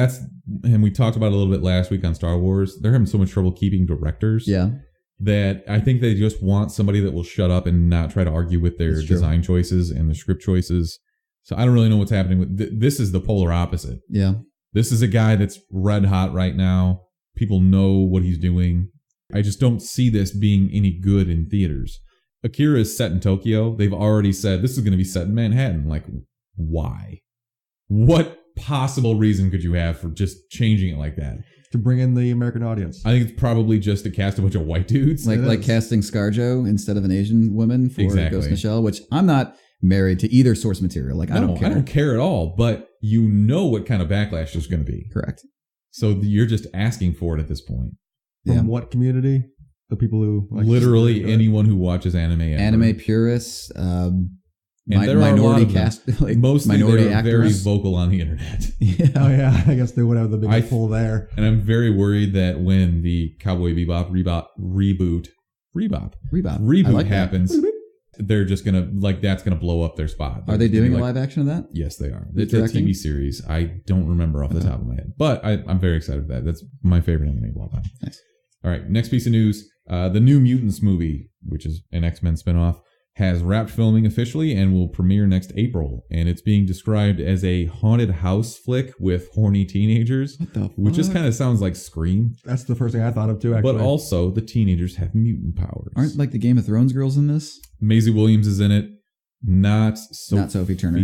and we talked about it a little bit last week on Star Wars. They're having so much trouble keeping directors. Yeah. That I think they just want somebody that will shut up and not try to argue with their design choices and the script choices. So I don't really know what's happening with this is the polar opposite. Yeah. This is a guy that's red hot right now. People know what he's doing. I just don't see this being any good in theaters. Akira is set in Tokyo. They've already said this is going to be set in Manhattan. Like, why? What possible reason could you have for just changing it like that? To bring in the American audience. I think it's probably just to cast a bunch of white dudes. Like casting ScarJo instead of an Asian woman for Ghost in the Shell, which I'm not married to either source material. Like, I don't care. I don't care at all, but you know what kind of backlash there's going to be. Correct. So you're just asking for it at this point. From what community? The people who... like, literally anyone who watches anime ever. Anime purists, minority cast, like mostly minority actors. Very actors. vocal on the internet. Oh yeah, I guess they would have the big pull there. And I'm very worried that when the Cowboy Bebop reboot happens, they're just gonna that's gonna blow up their spot. Are they doing a live action of that? Yes, they are. It's a TV series. I don't remember off the top of my head, but I'm very excited for that. That's my favorite anime of all time. Nice. All right, next piece of news: the New Mutants movie, which is an X-Men spinoff, has wrapped filming officially and will premiere next April. And it's being described as a haunted house flick with horny teenagers, which just kind of sounds like Scream. That's the first thing I thought of too, actually. But also, the teenagers have mutant powers. Aren't like the Game of Thrones girls in this? Maisie Williams is in it. Not Sophie Turner.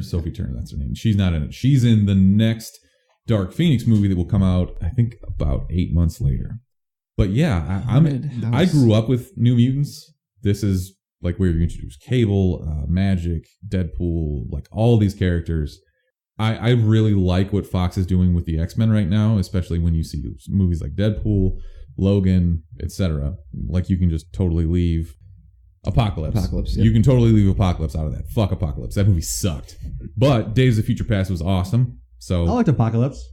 Sophie Turner, that's her name. She's not in it. She's in the next Dark Phoenix movie that will come out, I think, about 8 months later. But yeah, I grew up with New Mutants. This is like where you introduce Cable, Magic, Deadpool, like all these characters. I really like what Fox is doing with the X-Men right now, especially when you see movies like Deadpool, Logan, etc. Like you can just totally leave Apocalypse. Yeah. You can totally leave Apocalypse out of that. Fuck Apocalypse. That movie sucked. But Days of Future Past was awesome. So I liked Apocalypse.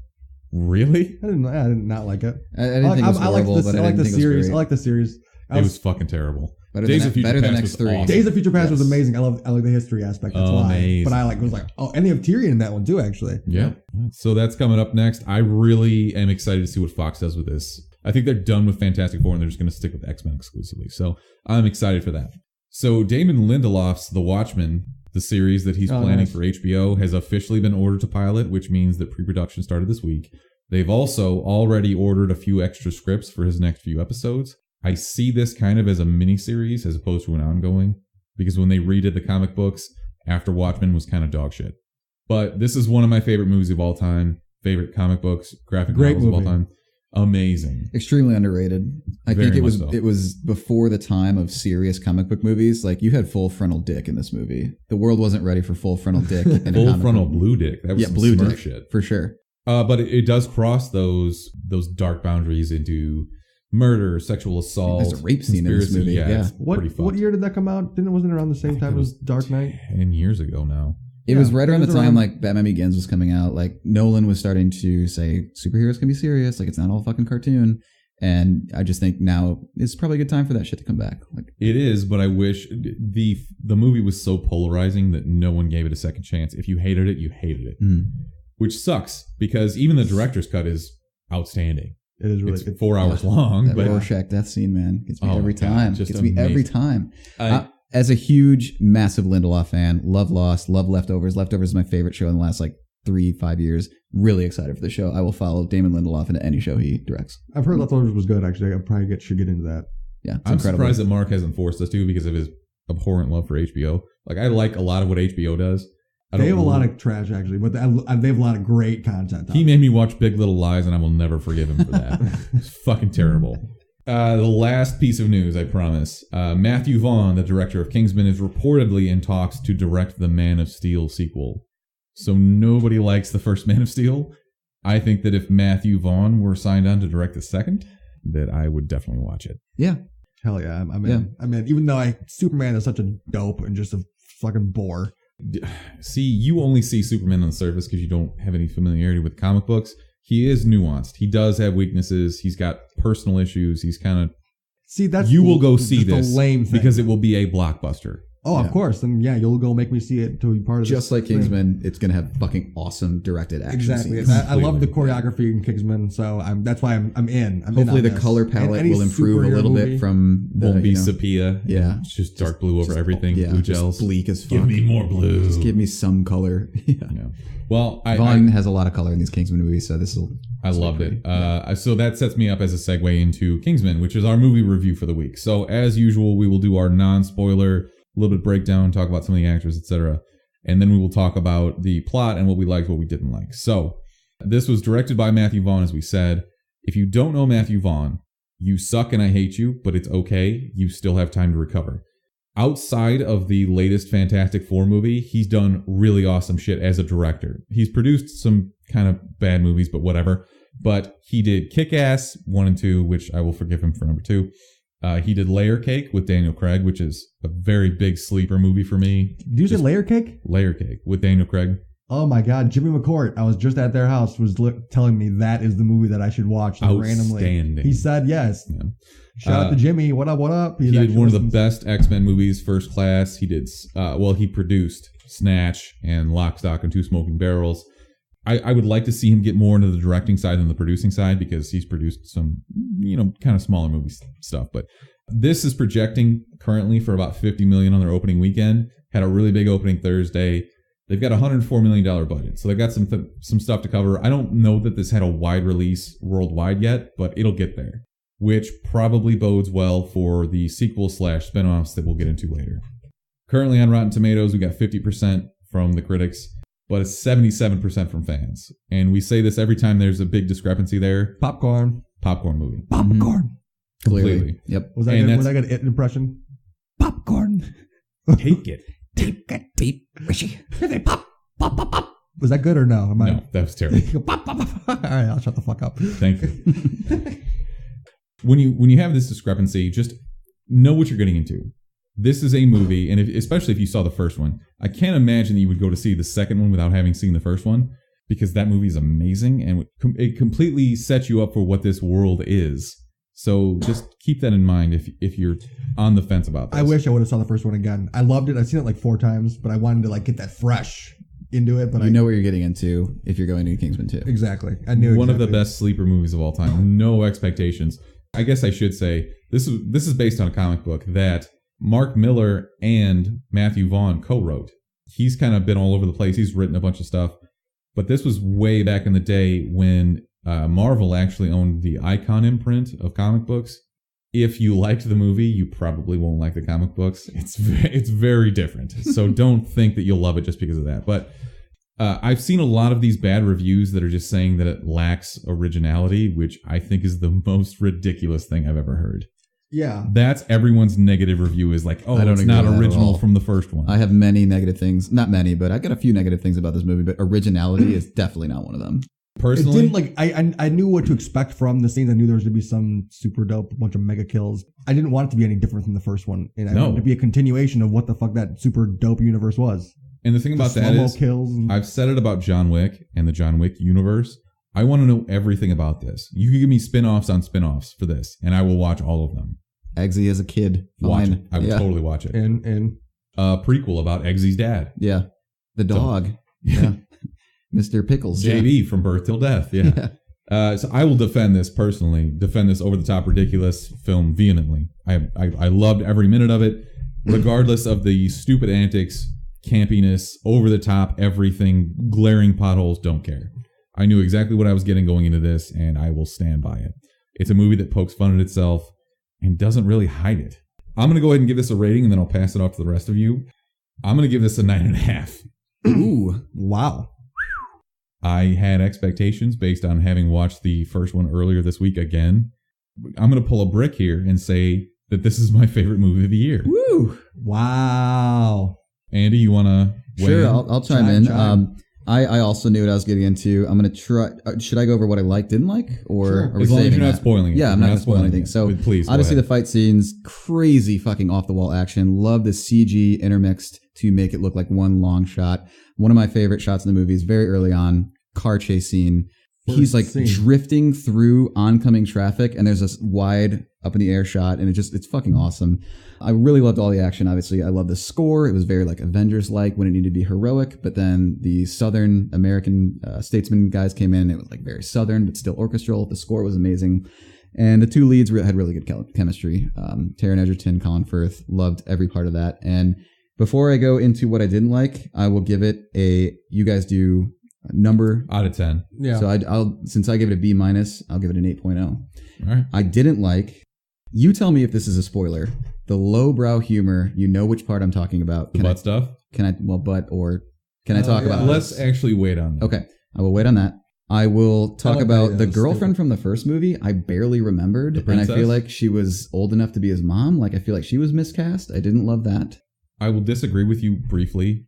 Really? I did not like it. I didn't think it was horrible, but I like the series. I like the series. It was fucking terrible. Days of Future Past was awesome. Days of Future Past was amazing. I like the history aspect. That's why. But I was like, and they have Tyrion in that one too, actually. Yeah. So that's coming up next. I really am excited to see what Fox does with this. I think they're done with Fantastic Four and they're just going to stick with X-Men exclusively. So I'm excited for that. So Damon Lindelof's The Watchmen, the series that he's planning for HBO, has officially been ordered to pilot, which means that pre-production started this week. They've also already ordered a few extra scripts for his next few episodes. I see this kind of as a miniseries as opposed to an ongoing, because when they redid the comic books after Watchmen was kind of dog shit. But this is one of my favorite movies of all time, favorite comic books, graphic novels of all time. Amazing. Extremely underrated. I think it was before the time of serious comic book movies. Like, you had full frontal dick in this movie. The world wasn't ready for full frontal dick. In full frontal blue dick. That was some blue Smurf dick shit. For sure. But it does cross those dark boundaries into murder, sexual assault. There's a rape scene in this movie. Yeah. What year did that come out? Wasn't it around the same time as Dark Knight? 10 years ago now. It was right around the time like Batman Begins was coming out. Like Nolan was starting to say superheroes can be serious. Like, it's not all fucking cartoon. And I just think now it's probably a good time for that shit to come back. Like, it is, but I wish the movie was so polarizing that no one gave it a second chance. If you hated it, you hated it. Which sucks because even the director's cut is outstanding. It is really good. 4 hours long. That but Rorschach death scene, man, gets me every time. Just gets me every time. As a huge, massive Lindelof fan, love Lost, love Leftovers. Leftovers is my favorite show in the last 3-5 years. Really excited for the show. I will follow Damon Lindelof into any show he directs. I've heard Leftovers was good, actually. I probably should get into that. Yeah, I'm incredible. Surprised that Mark hasn't forced us to because of his abhorrent love for HBO. Like, I like a lot of what HBO does. They have a lot of trash, actually, but they have a lot of great content. He made me watch Big Little Lies, and I will never forgive him for that. It's fucking terrible. The last piece of news, I promise. Matthew Vaughn, the director of Kingsman, is reportedly in talks to direct the Man of Steel sequel. So nobody likes the first Man of Steel. I think that if Matthew Vaughn were signed on to direct the second, that I would definitely watch it. Yeah. Hell yeah. I'm in. I mean, even though Superman is such a dope and just a fucking bore. See, you only see Superman on the surface because you don't have any familiarity with comic books. He is nuanced. He does have weaknesses. He's got personal issues. He's kind of... See, that's... You will go see this lame thing. because it will be a blockbuster. Oh, of course. And yeah, you'll go make me see it to be part of this. Just like Kingsman, it's going to have fucking awesome directed action scenes. I love the choreography in Kingsman, so that's why I'm in. Hopefully the color palette will improve a little bit from the... Won't be sepia. Yeah. It's just dark blue over everything. Yeah, blue gels. Bleak as fuck. Give me more blue. Just give me some color. Yeah. Well, Vaughn has a lot of color in these Kingsman movies, so this will... I loved it. So that sets me up as a segue into Kingsman, which is our movie review for the week. So as usual, we will do our non-spoiler, a little bit breakdown, talk about some of the actors, etc. And then we will talk about the plot and what we liked, what we didn't like. So this was directed by Matthew Vaughn, as we said. If you don't know Matthew Vaughn, you suck and I hate you, but it's okay. You still have time to recover. Outside of the latest Fantastic Four movie, he's done really awesome shit as a director. He's produced some kind of bad movies, but whatever. But he did Kick-Ass 1 and 2, which I will forgive him for number 2. He did Layer Cake with Daniel Craig, which is a very big sleeper movie for me. Did you say Layer Cake? Layer Cake with Daniel Craig. Oh my God, Jimmy McCourt. I was just at their house, was telling me that is the movie that I should watch randomly. He said yes. Yeah. Shout out to Jimmy. What up, what up? He did one of the best X-Men movies, First Class. He did, he produced Snatch and Lock, Stock, and Two Smoking Barrels. I would like to see him get more into the directing side than the producing side because he's produced some, kind of smaller movie stuff. But this is projecting currently for about $50 million on their opening weekend. Had a really big opening Thursday. They've got a $104 million budget, so they've got some stuff to cover. I don't know that this had a wide release worldwide yet, but it'll get there, which probably bodes well for the sequel/spinoffs that we'll get into later. Currently on Rotten Tomatoes, we got 50% from the critics, but it's 77% from fans. And we say this every time there's a big discrepancy there. Popcorn movie. Popcorn. Mm-hmm. Completely. Yep. Was that a good impression? Popcorn. Take it. Deep, wishy. Pop. Was that good or no? No, that was terrible. Pop. All right, I'll shut the fuck up. Thank you. When you have this discrepancy, just know what you're getting into. This is a movie, and especially if you saw the first one, I can't imagine that you would go to see the second one without having seen the first one, because that movie is amazing, and it completely sets you up for what this world is. So just keep that in mind if you're on the fence about this. I wish I would have saw the first one again. I loved it. I've seen it like 4 times, but I wanted to get that fresh into it. But you know what you're getting into if you're going to Kingsman 2. Exactly. I knew one of the best sleeper movies of all time. No expectations. I guess I should say this is based on a comic book that Mark Miller and Matthew Vaughn co-wrote. He's kind of been all over the place. He's written a bunch of stuff, but this was way back in the day when Marvel actually owned the Icon imprint of comic books. If you liked the movie, you probably won't like the comic books. It's very different. So don't think that you'll love it just because of that. But I've seen a lot of these bad reviews that are just saying that it lacks originality, which I think is the most ridiculous thing I've ever heard. Yeah. That's everyone's negative review is like, it's not original from the first one. I have many negative things. Not many, but I got a few negative things about this movie, but originality is definitely not one of them. Personally, it didn't I knew what to expect from the scenes. I knew there was going to be some super dope, bunch of mega kills. I didn't want it to be any different from the first one. And I wanted it to be a continuation of what the fuck that super dope universe was. And the thing about that is, I've said it about John Wick and the John Wick universe. I want to know everything about this. You can give me spin-offs on spin-offs for this, and I will watch all of them. Eggsy as a kid. Watch it. I would totally watch it. And prequel about Eggsy's dad. Yeah. The dog. Yeah. Mr. Pickles. JB from Birth Till Death. Yeah. So I will defend this personally. Defend this over-the-top ridiculous film vehemently. I loved every minute of it, regardless of the stupid antics, campiness, over-the-top, everything, glaring potholes, don't care. I knew exactly what I was getting going into this, and I will stand by it. It's a movie that pokes fun at itself and doesn't really hide it. I'm going to go ahead and give this a rating, and then I'll pass it off to the rest of you. I'm going to give this a 9.5. Ooh, wow. I had expectations based on having watched the first one earlier this week again. I'm going to pull a brick here and say that this is my favorite movie of the year. Woo! Wow. Andy, you want to weigh Sure, in? I'll chime in. I also knew what I was getting into. I'm going to try. Should I go over what I liked, didn't like? Or sure. Are we as long as you're not that? spoiling it. Yeah, I'm not going to spoil anything. So please, obviously the fight scenes, crazy fucking off-the-wall action. Love the CG intermixed to make it look like one long shot. One of my favorite shots in the movie is very early on, car chase scene. He's like drifting through oncoming traffic, and there's this wide up in the air shot, and it's fucking awesome. I really loved all the action. Obviously, I love the score. It was very like Avengers-like when it needed to be heroic, but then the Southern American statesman guys came in. It was like very Southern, but still orchestral. The score was amazing. And the two leads had really good chemistry. Taron Egerton, Colin Firth, loved every part of that. And before I go into what I didn't like, I will give it you guys do a number. Out of 10. Yeah. So since I give it a B-, I'll give it an 8.0. All right. I didn't like, you tell me if this is a spoiler, the lowbrow humor. You know which part I'm talking about. The butt stuff? Can I talk about Let's this? actually wait on that. Okay. I will wait on that. I will talk about the girlfriend from the first movie. I barely remembered, and I feel like she was old enough to be his mom. Like, I feel like she was miscast. I didn't love that. I will disagree with you briefly.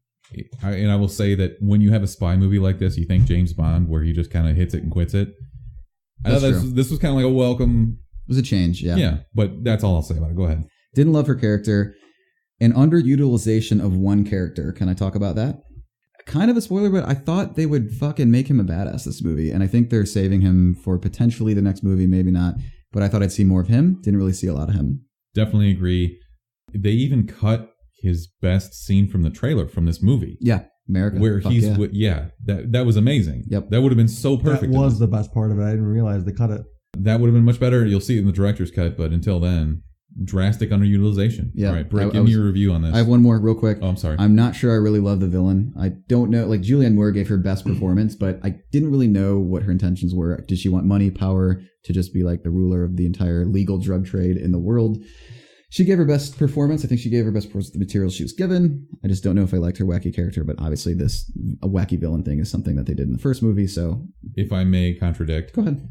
And I will say that when you have a spy movie like this, you think James Bond, where he just kind of hits it and quits it. I thought this was kind of like a welcome. It was a change, yeah. Yeah, but that's all I'll say about it. Go ahead. Didn't love her character. An underutilization of one character. Can I talk about that? Kind of a spoiler, but I thought they would fucking make him a badass this movie. And I think they're saving him for potentially the next movie, maybe not. But I thought I'd see more of him. Didn't really see a lot of him. Definitely agree. They even cut his best scene from the trailer from this movie. Yeah. America. Where he's that was amazing. Yep. That would have been so perfect. That was the best part of it. I didn't realize they cut it. That would have been much better. You'll see it in the director's cut, but until then, drastic underutilization. Yeah. All right, Britt, give me your review on this. I have one more real quick. Oh, I'm sorry. I'm not sure I really love the villain. I don't know. Like, Julianne Moore gave her best performance, but I didn't really know what her intentions were. Did she want money, power, to just be like the ruler of the entire legal drug trade in the world? She gave her best performance. I think she gave her best performance with the materials she was given. I just don't know if I liked her wacky character, but obviously a wacky villain thing is something that they did in the first movie, so... If I may contradict. Go ahead.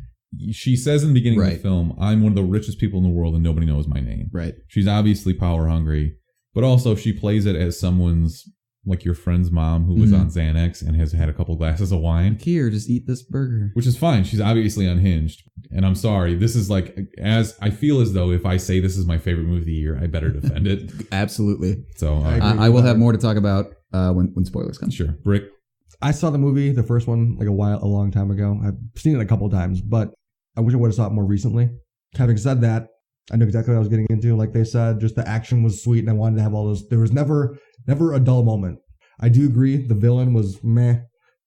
She says in the beginning of the film, I'm one of the richest people in the world and nobody knows my name. Right. She's obviously power hungry, but also she plays it as someone's, like your friend's mom who was on Xanax and has had a couple glasses of wine. Here, just eat this burger. Which is fine. She's obviously unhinged. And I'm sorry. This is like, I feel as though if I say this is my favorite movie of the year, I better defend it. Absolutely. So I will have more to talk about when spoilers come. Sure. Brick. I saw the movie, the first one, like a long time ago. I've seen it a couple times, but I wish I would have saw it more recently. Having said that, I knew exactly what I was getting into. Like they said, just the action was sweet and I wanted to have all those. There was never a dull moment. I do agree the villain was meh,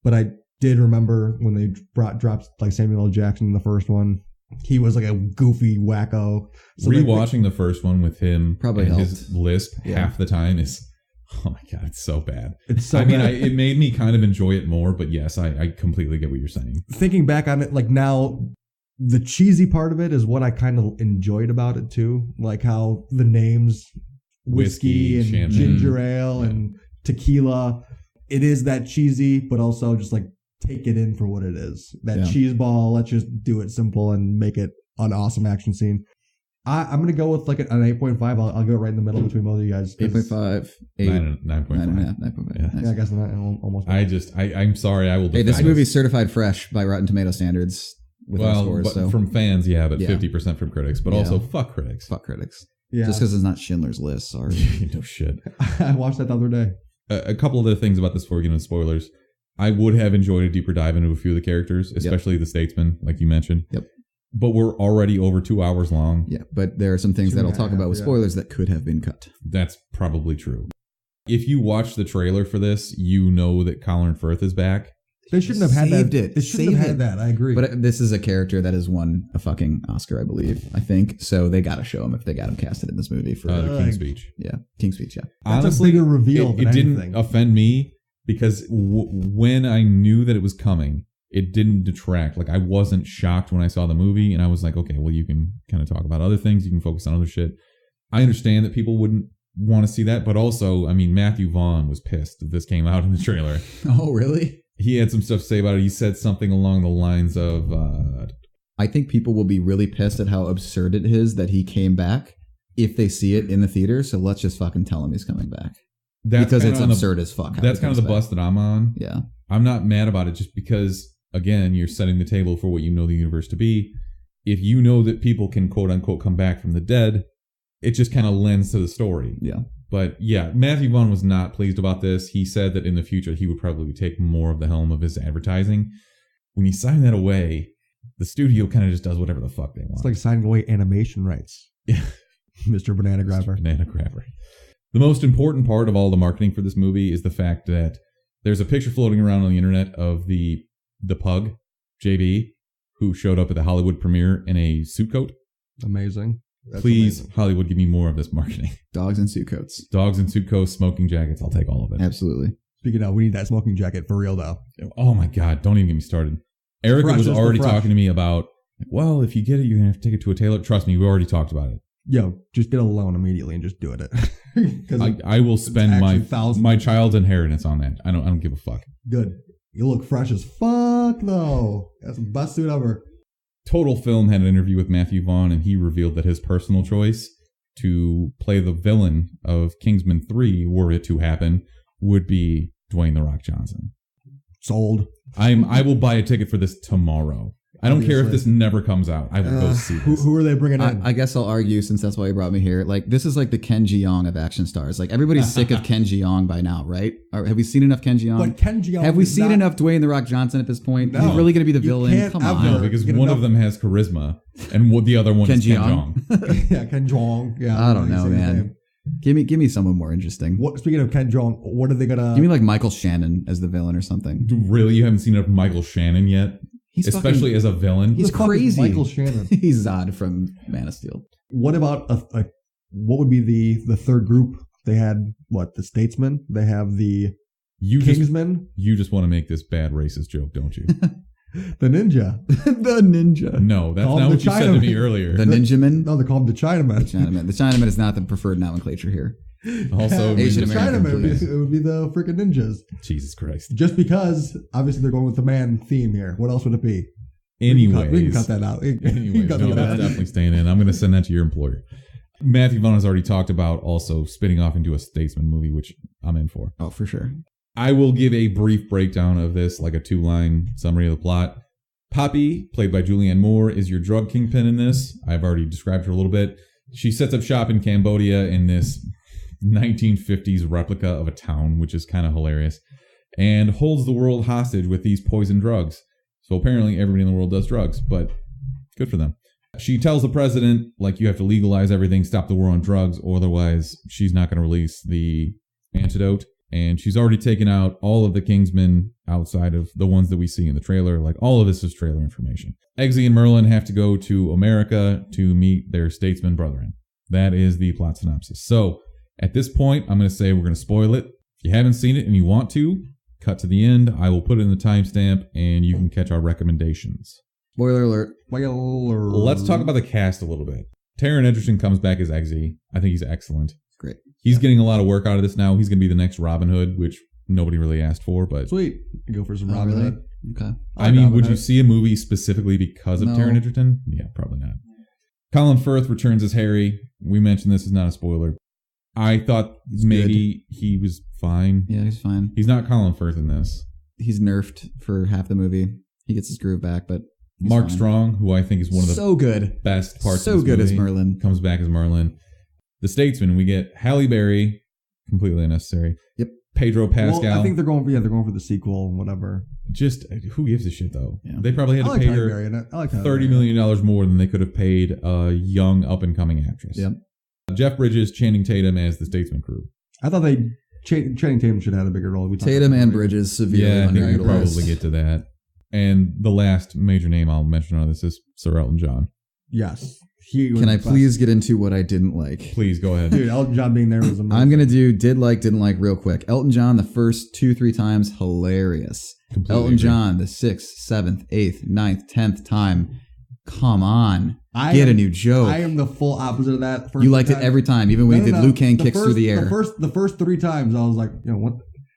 but I did remember when they dropped like Samuel L. Jackson in the first one. He was like a goofy wacko. So rewatching the first one with him probably and helped. His lisp half the time is, oh my God, it's so bad. It's so bad. I mean, it made me kind of enjoy it more, but yes, I completely get what you're saying. Thinking back on it, like now, the cheesy part of it is what I kind of enjoyed about it too. Like how the names, whiskey and champagne, ginger ale and tequila, it is that cheesy, but also just like take it in for what it is. That cheese ball, let's just do it simple and make it an awesome action scene. I'm going to go with like an 8.5. I'll go right in the middle between both of you guys. 8.5. 9.5. Yeah, I guess almost. I'm sorry. I will. Hey, this movie's certified fresh by Rotten Tomato standards. With scores, but from fans, but 50% from critics. But also, fuck critics. Fuck critics. Yeah. Just because it's not Schindler's List. Sorry. No shit. I watched that the other day. A couple other things about this before we get into spoilers. I would have enjoyed a deeper dive into a few of the characters, especially the statesman, like you mentioned. Yep. But we're already over 2 hours long. Yeah, but there are some things that I'll talk about with spoilers that could have been cut. That's probably true. If you watch the trailer for this, you know that Colin Firth is back. They shouldn't have had that. They shouldn't have had that. I agree. But this is a character that has won a fucking Oscar, I believe. I think so. They got to show him if they got him casted in this movie for the King's Speech. Yeah, King's Speech. Yeah. That's honestly, a bigger reveal. It didn't offend me because when I knew that it was coming, it didn't detract. Like I wasn't shocked when I saw the movie, and I was like, okay, well, you can kind of talk about other things. You can focus on other shit. I understand that people wouldn't want to see that, but also, I mean, Matthew Vaughn was pissed that this came out in the trailer. Oh, really? He had some stuff to say about it. He said something along the lines of... I think people will be really pissed at how absurd it is that he came back if they see it in the theater. So let's just fucking tell him he's coming back. Because it's absurd as fuck. That's kind of the bus that I'm on. Yeah. I'm not mad about it just because, again, you're setting the table for what you know the universe to be. If you know that people can quote unquote come back from the dead, it just kind of lends to the story. Yeah. But yeah, Matthew Vaughn was not pleased about this. He said that in the future he would probably take more of the helm of his advertising. When you sign that away, the studio kind of just does whatever the fuck they want. It's like signing away animation rights. Yeah. Mr. Banana Grabber. Banana Grabber. The most important part of all the marketing for this movie is the fact that there's a picture floating around on the internet of the pug, JB, who showed up at the Hollywood premiere in a suit coat. Amazing. That's Please, amazing. Hollywood, give me more of this marketing. Dogs in suit coats. Dogs in suit coats, smoking jackets. I'll take all of it. Absolutely. Speaking of, we need that smoking jacket for real, though. Oh my God, don't even get me started. Erica was already talking to me about, well, if you get it, you're going to have to take it to a tailor. Trust me, we already talked about it. Yo, just get a loan immediately and just do it. I will spend my child's inheritance on that. I don't give a fuck. Good. You look fresh as fuck, though. That's the best suit ever. Total Film had an interview with Matthew Vaughn, and he revealed that his personal choice to play the villain of Kingsman 3, were it to happen, would be Dwayne "The Rock" Johnson. Sold. I will buy a ticket for this tomorrow. I don't care if this never comes out. I will go see this. Who are they bringing in? I guess I'll argue, since that's why you brought me here. Like, this is like the Ken Jeong of action stars. Like, everybody's sick of Ken Jeong by now, right? Have we seen enough Ken Jeong? But Ken Jeong have we seen enough Dwayne "The Rock" Johnson at this point? No. He's really going to be the villain? Come on. No, because one of them has charisma, and the other one is Ken Jeong. Yeah, Ken Jeong. Yeah, I don't know, man. Give me someone more interesting. Speaking of Ken Jeong, what are they gonna? Give me like Michael Shannon as the villain or something. Really, you haven't seen enough Michael Shannon yet? Especially as a villain. He's crazy. Michael Shannon. He's Zod from Man of Steel. What about what would be the third group? They had the Statesman. They have the Kingsman. You just want to make this bad racist joke, don't you? The Ninja. The Ninja. No, that's not what you said to me earlier. The Ninjaman. No, they call him the Chinaman. The Chinaman is not the preferred nomenclature here. Also, Asian American. It would be the freaking ninjas. Jesus Christ. Just because, obviously, they're going with the man theme here. What else would it be? Anyways. We can cut that out. Anyways, no, that's definitely staying in. I'm going to send that to your employer. Matthew Vaughn has already talked about also spinning off into a Statesman movie, which I'm in for. Oh, for sure. I will give a brief breakdown of this, like a 2-line summary of the plot. Poppy, played by Julianne Moore, is your drug kingpin in this. I've already described her a little bit. She sets up shop in Cambodia in this 1950s replica of a town, which is kind of hilarious, and holds the world hostage with these poison drugs. So apparently everybody in the world does drugs, but good for them. She tells the president, you have to legalize everything, stop the war on drugs, or otherwise she's not going to release the antidote. And she's already taken out all of the Kingsmen outside of the ones that we see in the trailer. All of this is trailer information. Eggsy and Merlin have to go to America to meet their statesman brethren. That is the plot synopsis. So at this point, I'm going to say we're going to spoil it. If you haven't seen it and you want to, cut to the end. I will put it in the timestamp and you can catch our recommendations. Spoiler alert. Let's talk about the cast a little bit. Taron Egerton comes back as Eggsy. I think he's excellent. Great. He's getting a lot of work out of this now. He's going to be the next Robin Hood, which nobody really asked for, but sweet. Go for some Robin Hood. Okay. I mean, would you see a movie specifically because of Taron Egerton? Yeah, probably not. Colin Firth returns as Harry. We mentioned this is not a spoiler. I thought maybe he was fine. Yeah, he's fine. He's not Colin Firth in this. He's nerfed for half the movie. He gets his groove back, but Mark Strong, who I think is one of the best parts of this movie, as Merlin. Comes back as Merlin. The Statesman, we get Halle Berry, completely unnecessary. Yep. Pedro Pascal. Well, I think they're going for the sequel and whatever. Just, who gives a shit, though? Yeah. They probably had to pay her $30 million more than they could have paid a young, up-and-coming actress. Yep. Jeff Bridges, Channing Tatum as the Statesman crew. I thought Channing Tatum should have had a bigger role. Tatum and Bridges severely underutilized. Yeah, I think we'll probably get to that. And the last major name I'll mention on this is Sir Elton John. Yes. Can I please get into what I didn't like? Please, go ahead. Dude, Elton John being there was amazing. I'm going to do didn't like real quick. Elton John, the first 2-3 times, hilarious. Completely Elton agree. John, the 6th, 7th, 8th, 9th, 10th time. Come on. Get a new joke. I am the full opposite of that. You liked it every time, even when he did Liu Kang kicks through the air. The first 3 times, I was like, what?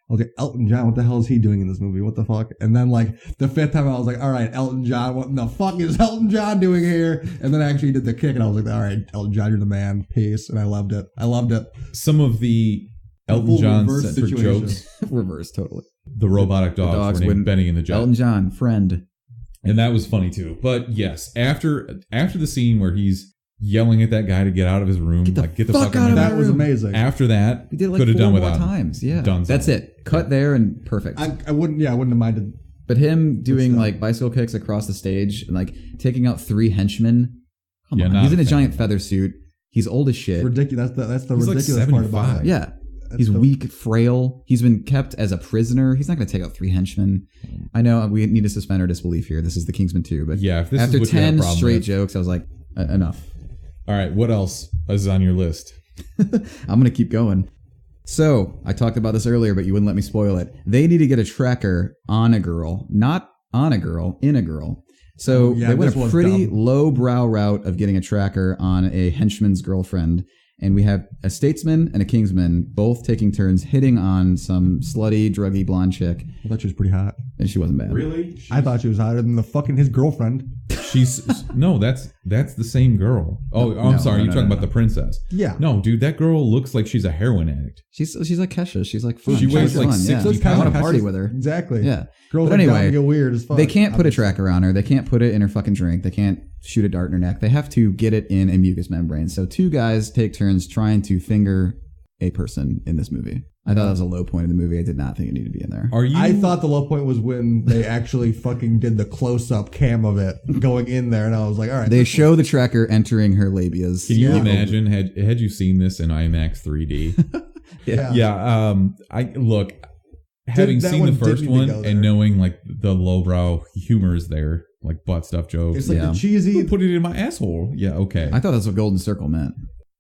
I was like, Elton John, what the hell is he doing in this movie? What the fuck? And then the 5th time, I was like, all right, Elton John, what the fuck is Elton John doing here? And then I actually did the kick, and I was like, all right, Elton John, you're the man. Peace. And I loved it. Some of the Elton John centric jokes. Reverse, totally. The robotic dogs were named Benny and the Jet. Elton John, friend. And that was funny too. But yes, after the scene where he's yelling at that guy to get out of his room, get the fuck out of my room. That was amazing. After that, we did could have done 4 without more times. Yeah, done that's it. Cut there and perfect. I wouldn't have minded But him doing like bicycle kicks across the stage and like taking out 3 henchmen. Come on. He's in a giant feather suit. He's old as shit. It's ridiculous. That's the He's ridiculous like part about it. Yeah. He's weak, frail. He's been kept as a prisoner. He's not going to take out 3 henchmen. I know we need to suspend our disbelief here. This is the Kingsman 2. But yeah, if this after is 10 straight jokes, I was like, enough. All right, what else is on your list? I'm going to keep going. So, I talked about this earlier, but you wouldn't let me spoil it. They need to get a tracker on a girl, not on a girl, in a girl. So, they went a pretty low-brow route of getting a tracker on a henchman's girlfriend. And we have a statesman and a Kingsman both taking turns hitting on some slutty, druggy blonde chick. I thought she was pretty hot. And she wasn't bad. Really? I thought she was hotter than his girlfriend. No, that's the same girl. Oh, I'm sorry. You're talking about the princess. Yeah. No, dude, that girl looks like she's a heroin addict. She's like Kesha. She's like fun. She weighs like 60 pounds. I want to party with her. Exactly. Yeah. Girls but anyway, get weird as fuck. They can't put a tracker on her. They can't put it in her fucking drink. They can't shoot a dart in her neck. They have to get it in a mucous membrane. So 2 guys take turns trying to finger a person in this movie. I thought that was a low point in the movie. I did not think it needed to be in there. I thought the low point was when they actually fucking did the close-up cam of it going in there, and I was like, all right. They show the tracker entering her labias. Can you imagine, had you seen this in IMAX 3D? Yeah. Having seen the first one and knowing like the lowbrow humor is there, like butt stuff jokes. It's like the cheesy. Put it in my asshole. Yeah, okay. I thought that's what golden circle meant.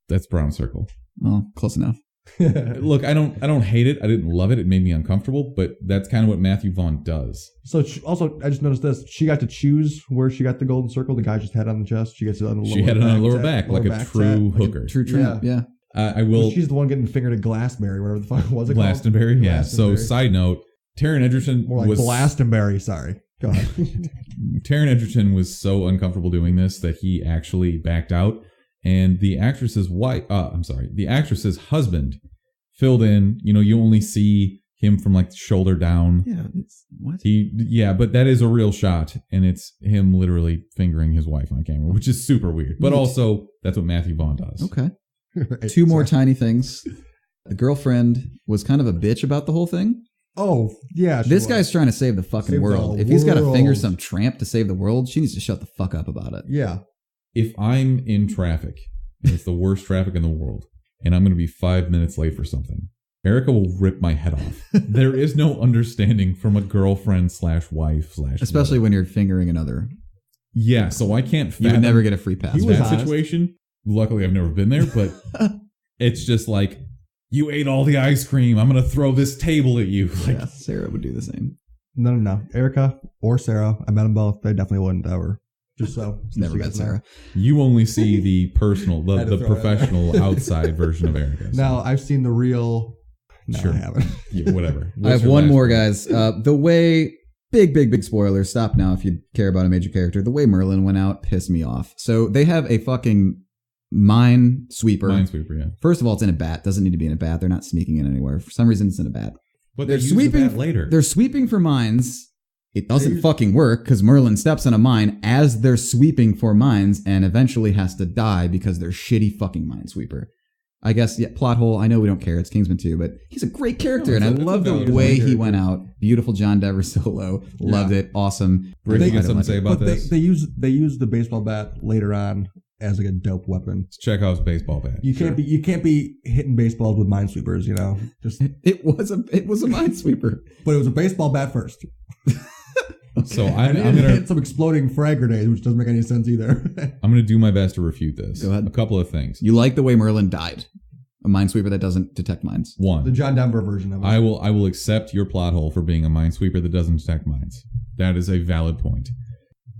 That's brown circle. Well, close enough. Look, I don't hate it. I didn't love it. It made me uncomfortable, but that's kind of what Matthew Vaughn does. So also, I just noticed this. She got to choose where she got the golden circle. The guy just had it on the chest. She gets it on the lower back. She had it on her lower back, like a true hooker. True tramp, yeah. I will. She's the one getting fingered at Glastonbury, whatever the fuck was it Glastonbury, called? yeah. So, side note, Taron Egerton more like Glastonbury. Sorry, go ahead. Taron Egerton was so uncomfortable doing this that he actually backed out, and the actress's the actress's husband filled in. You know, you only see him from like the shoulder down. Yeah, it's what? But that is a real shot, and it's him literally fingering his wife on camera, which is super weird. But also, that's what Matthew Vaughn does. Okay. Right, 2 more tiny things. The girlfriend was kind of a bitch about the whole thing. Oh, yeah. This guy's trying to save the fucking world. If he's got to finger some tramp to save the world, she needs to shut the fuck up about it. Yeah. If I'm in traffic, and it's the worst traffic in the world, and I'm going to be 5 minutes late for something, Erica will rip my head off. There is no understanding from a girlfriend /wife / especially when you're fingering another. Yeah, so I can't fathom. You would never get a free pass. That situation. Luckily, I've never been there, but it's just like, you ate all the ice cream. I'm going to throw this table at you. Like, yeah, Sarah would do the same. No. Erica or Sarah, I met them both. They definitely wouldn't ever. Just so. Never met Sarah. You only see the personal, the professional outside version of Erica. So. Now, I've seen the real. No, sure. I haven't. Yeah, whatever. I have one more, guys. The way... Big spoiler. Stop now if you care about a major character. The way Merlin went out pissed me off. So they have a fucking minesweeper. Minesweeper, yeah. First of all, it's in a bat. Doesn't need to be in a bat. They're not sneaking in anywhere. For some reason, it's in a bat. But they're sweeping the bat later. They're sweeping for mines. It doesn't fucking work because Merlin steps on a mine as they're sweeping for mines and eventually has to die because they're shitty fucking minesweeper. I guess, yeah, plot hole. I know we don't care. It's Kingsman 2, but he's a great character, and I love the way he went out. Beautiful John Denver solo. Loved it. Awesome. Bridge, you got something to say about this? They use the baseball bat later on as like a dope weapon. It's Chekhov's baseball bat. You can't be hitting baseballs with minesweepers. You know, just it was a minesweeper, but it was a baseball bat first. Okay. So I'm gonna hit some exploding frag grenades, which doesn't make any sense either. I'm gonna do my best to refute this. Go ahead. A couple of things. You like the way Merlin died? A minesweeper that doesn't detect mines. One, the John Denver version of it. I will accept your plot hole for being a minesweeper that doesn't detect mines. That is a valid point.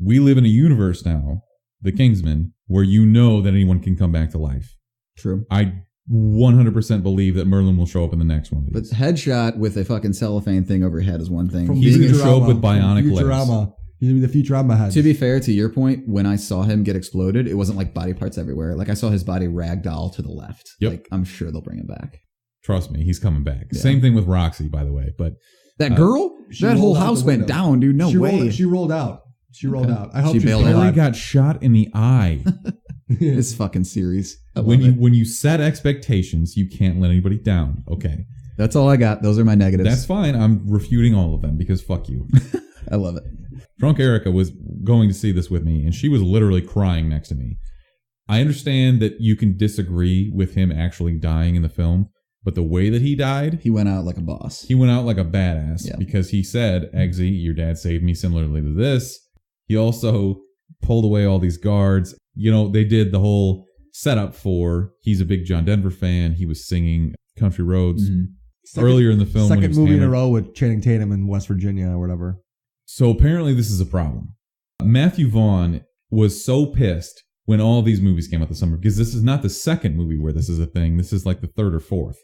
We live in a universe now, the Kingsman, where you know that anyone can come back to life. True. I 100% believe that Merlin will show up in the next one. But headshot with a fucking cellophane thing over your head is one thing. He's going to show up with bionic legs. He's going to be the Futurama head. To be fair, to your point, when I saw him get exploded, it wasn't like body parts everywhere. Like I saw his body ragdoll to the left. Yep. Like I'm sure they'll bring him back. Trust me, he's coming back. Yeah. Same thing with Roxy, by the way. But that girl, that whole house went down, dude. No way. She rolled out. I hope she bailed out. She got shot in the eye. This fucking series. When you set expectations, you can't let anybody down. Okay. That's all I got. Those are my negatives. That's fine. I'm refuting all of them because fuck you. I love it. Drunk Erica was going to see this with me, and she was literally crying next to me. I understand that you can disagree with him actually dying in the film, but the way that he died... He went out like a boss. He went out like a badass because he said, Eggsy, your dad saved me similarly to this. He also pulled away all these guards. You know, they did the whole setup for, he's a big John Denver fan. He was singing Country Roads earlier in the film. Second movie in a row with Channing Tatum in West Virginia or whatever. So apparently this is a problem. Matthew Vaughn was so pissed when all these movies came out this summer, because this is not the second movie where this is a thing. This is like the third or fourth.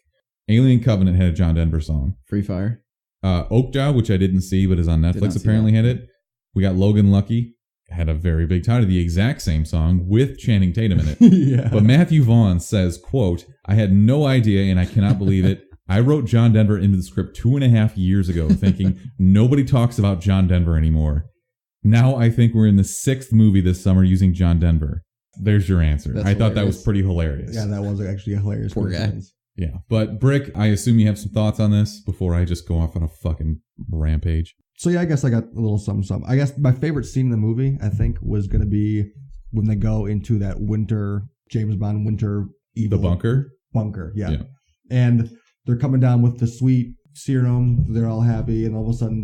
Alien Covenant had a John Denver song. Free Fire. Oakjaw, which I didn't see but is on Netflix, apparently had it. We got Logan Lucky, had a very big title, the exact same song with Channing Tatum in it. Yeah. But Matthew Vaughn says, quote, I had no idea and I cannot believe it. I wrote John Denver into the script 2.5 years ago thinking nobody talks about John Denver anymore. Now I think we're in the 6th movie this summer using John Denver. There's your answer. I thought that was pretty hilarious. Yeah, that was actually a hilarious. Poor guy. Yeah. But Brick, I assume you have some thoughts on this before I just go off on a fucking rampage. So yeah, I guess I got a little something. I guess my favorite scene in the movie, I think, was going to be when they go into that winter, James Bond winter evil. The bunker? Bunker, yeah. And they're coming down with the sweet serum. They're all happy. And all of a sudden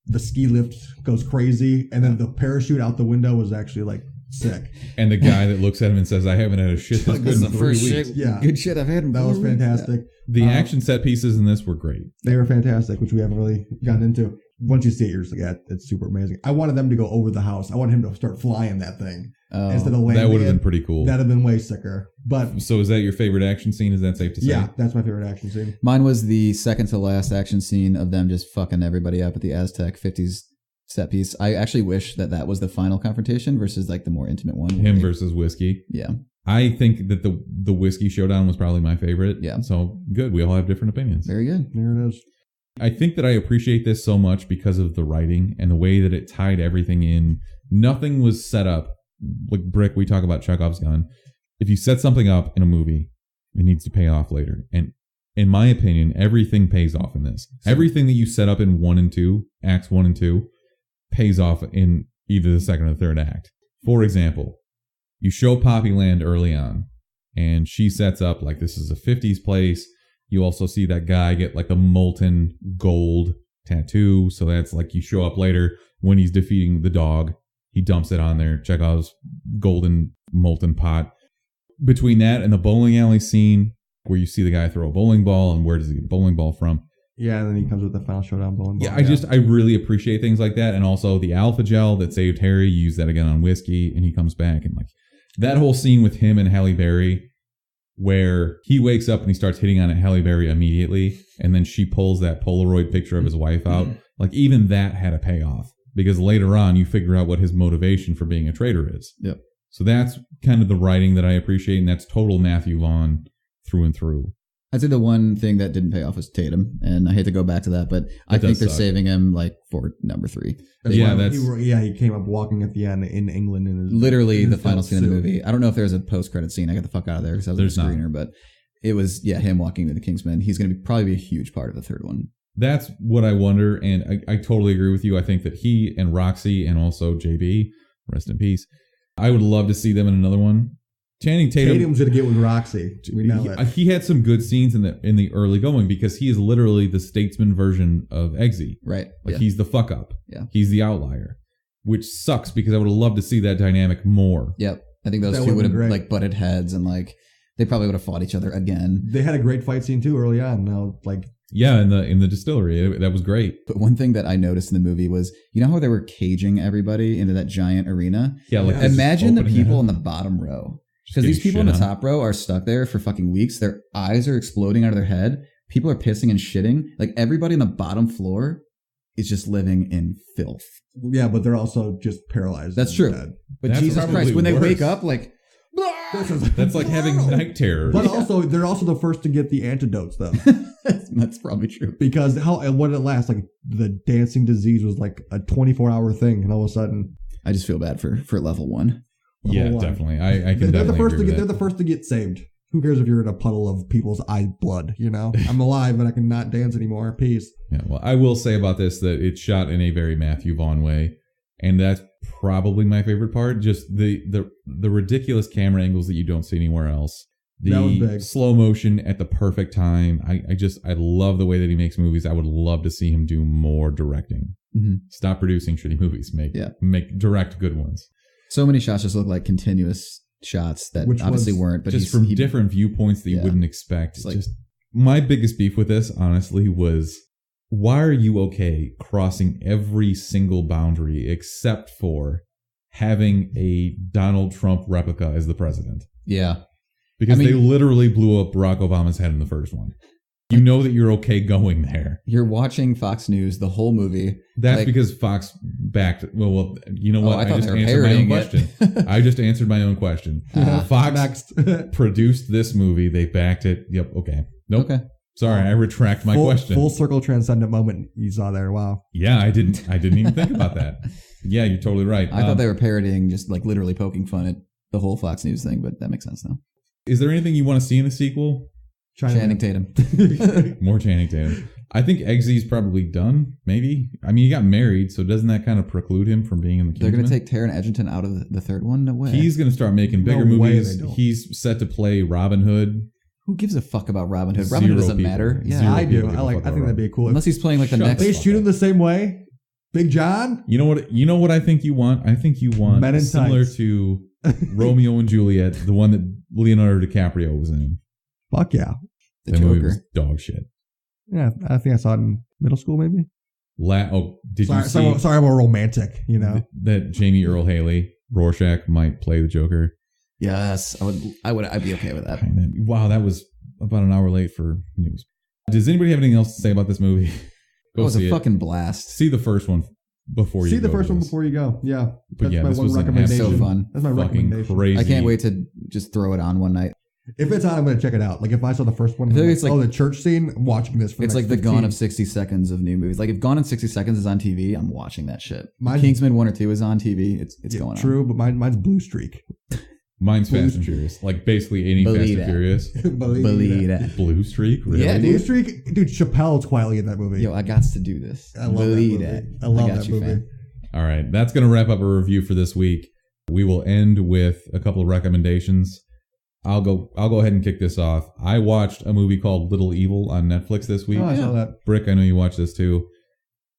the ski lift goes crazy. And then the parachute out the window was actually like sick. And the guy that looks at him and says, I haven't had a shit this good in 3 weeks. Good shit I've had. That was fantastic. The action set pieces in this were great. They were fantastic, which we haven't really gotten into. Once you see it, you're just like, yeah, it's super amazing. I wanted them to go over the house. I wanted him to start flying that thing instead of landing. That would have been pretty cool. That'd have been way sicker. But so is that your favorite action scene? Is that safe to say? Yeah, that's my favorite action scene. Mine was the second to last action scene of them just fucking everybody up at the Aztec 50s set piece. I actually wish that was the final confrontation versus like the more intimate one. Him versus Whiskey. Yeah. I think that the Whiskey showdown was probably my favorite. Yeah. So good. We all have different opinions. Very good. There it is. I think that I appreciate this so much because of the writing and the way that it tied everything in. Nothing was set up. Like Brick, we talk about Chekhov's gun. If you set something up in a movie, it needs to pay off later. And in my opinion, everything pays off in this. Everything that you set up in 1 and 2, acts 1 and 2, pays off in either the second or third act. For example, you show Poppy Land early on, and she sets up like this is a 50s place. You also see that guy get like the molten gold tattoo. So that's like you show up later when he's defeating the dog. He dumps it on there. Chekhov's golden molten pot. Between that and the bowling alley scene where you see the guy throw a bowling ball and where does he get the bowling ball from? Yeah, and then he comes with the final showdown bowling ball. Yeah, I really appreciate things like that. And also the alpha gel that saved Harry, you use that again on Whiskey and he comes back. And like that whole scene with him and Halle Berry where he wakes up and he starts hitting on Halle Berry immediately. And then she pulls that Polaroid picture of his wife out. Like even that had a payoff because later on you figure out what his motivation for being a traitor is. Yep. So that's kind of the writing that I appreciate. And that's total Matthew Vaughn through and through. I'd say the one thing that didn't pay off was Tatum, and I hate to go back to that, but I think they're saving him like for number 3. He came up walking at the end in England in his literally the final scene of the movie. I don't know if there's a post-credit scene. I got the fuck out of there because I was a screener, but it was him walking to the Kingsman. He's going to probably be a huge part of the third one. That's what I wonder, and I totally agree with you. I think that he and Roxy and also JB, rest in peace, I would love to see them in another one. Channing Tatum's going to get with Roxy. We know that. He had some good scenes in the early going because he is literally the statesman version of Eggsy. Right. Like he's the fuck up. Yeah. He's the outlier, which sucks because I would have loved to see that dynamic more. Yep. I think those two would have like butted heads and like they probably would have fought each other again. They had a great fight scene too early on. Now, like in the distillery, that was great. But one thing that I noticed in the movie was, you know how they were caging everybody into that giant arena? Yeah. Like imagine the people in the bottom row. Because these people in the top row are stuck there for fucking weeks. Their eyes are exploding out of their head. People are pissing and shitting. Like everybody on the bottom floor is just living in filth. Yeah, but they're also just paralyzed. That's true. But that's Jesus Christ, when they wake up, like that's like having night terror. But also, they're also the first to get the antidotes, though. That's probably true. Because what did it last? Like the dancing disease was like a 24-hour thing, and all of a sudden, I just feel bad for level 1. Yeah, definitely. I can definitely agree with that. They're the first to get saved. who cares if you're in a puddle of people's eye blood, you know? I'm alive, but I cannot dance anymore. Peace. Yeah, well, I will say about this that it's shot in a very Matthew Vaughn way, and that's probably my favorite part. Just the ridiculous camera angles that you don't see anywhere else. The slow motion at the perfect time. I love the way that he makes movies. I would love to see him do more directing. Mm-hmm. Stop producing shitty movies. Make direct good ones. So many shots just look like continuous shots that obviously weren't, but just from different viewpoints that you wouldn't expect. It's just my biggest beef with this, honestly, was why are you okay crossing every single boundary except for having a Donald Trump replica as the president? Yeah. Because they literally blew up Barack Obama's head in the first one. You know that you're okay going there. You're watching Fox News the whole movie. That's because Fox backed. Well, you know what? I just answered my own question. I just answered my own question. Fox produced this movie. They backed it. Yep. Okay. Nope. Okay. Sorry, I retract my question. Full circle transcendent moment you saw there. Wow. Yeah, I didn't even think about that. Yeah, you're totally right. I thought they were parodying, just like literally poking fun at the whole Fox News thing, but that makes sense now. Is there anything you want to see in the sequel? Channing Tatum. More Channing Tatum. I think Eggsy's probably done, maybe. I mean, he got married, so doesn't that kind of preclude him from being in the Kingsman? They're going to take Taron Egerton out of the third one? No way. He's going to start making bigger movies. He's set to play Robin Hood. Who gives a fuck about Robin Hood? Robin Hood doesn't matter. Yeah, I do. I think that'd be cool. Unless he's playing like the next. They shoot him the same way. Big John. You know what I think you want? I think you want similar to Romeo and Juliet, the one that Leonardo DiCaprio was in. Fuck yeah. The Joker. Was dog shit. Yeah, I think I saw it in middle school, maybe. Did you see? Sorry, I'm a romantic. You know that Jamie Earl Haley, Rorschach, might play the Joker. Yes, I'd be okay with that. Wow, that was about an hour late for news. Does anybody have anything else to say about this movie? It was a fucking blast. See the first one before you go. Yeah, but that's my one recommendation. So fun. That's my recommendation. Crazy. I can't wait to just throw it on one night. If it's on, I'm going to check it out. Like, if I saw the first one, the church scene, I'm watching this for it's like the Gone of 60 Seconds of new movies. Like, if Gone in 60 Seconds is on TV, I'm watching that shit. Kingsman 1 or 2 is on TV. It's going on. True, but mine's Blue Streak. Mine's Fast and Furious. Like, basically any Fast and Furious. Believe that. Blue Streak? Really? Yeah, Blue Streak? Dude, Chappelle's quietly in that movie. Yo, I got to do this. I love that movie. I love that movie. Fan. All right, that's going to wrap up a review for this week. We will end with a couple of recommendations. I'll go ahead and kick this off. I watched a movie called Little Evil on Netflix this week. Oh, I saw that. Brick, I know you watched this too.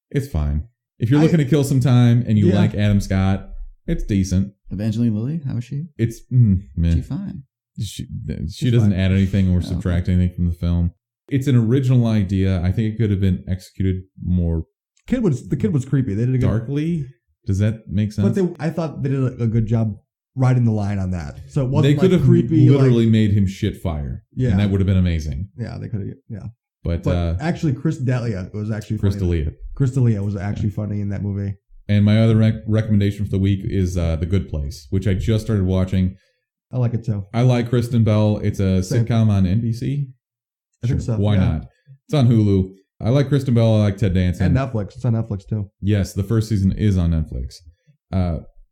It's fine. If you're looking to kill some time and you like Adam Scott, it's decent. Evangeline Lilly, how is she? It's She's fine. She doesn't add anything or subtract anything from the film. It's an original idea. I think it could have been executed more. The kid was creepy. They did a good darkly. Does that make sense? But I thought they did a good job riding the line on that. So it wasn't they could have creepy. Literally made him shit fire. Yeah, and that would have been amazing. Yeah, they could have. Yeah, but actually, Chris D'Elia was actually Chris funny. D'Elia. Chris D'Elia was actually funny in that movie. And my other recommendation for the week is The Good Place, which I just started watching. I like it too. I like Kristen Bell. It's a sitcom on NBC. I think so. Why not? It's on Hulu. I like Kristen Bell. I like Ted Danson. And Netflix. It's on Netflix too. Yes, the first season is on Netflix.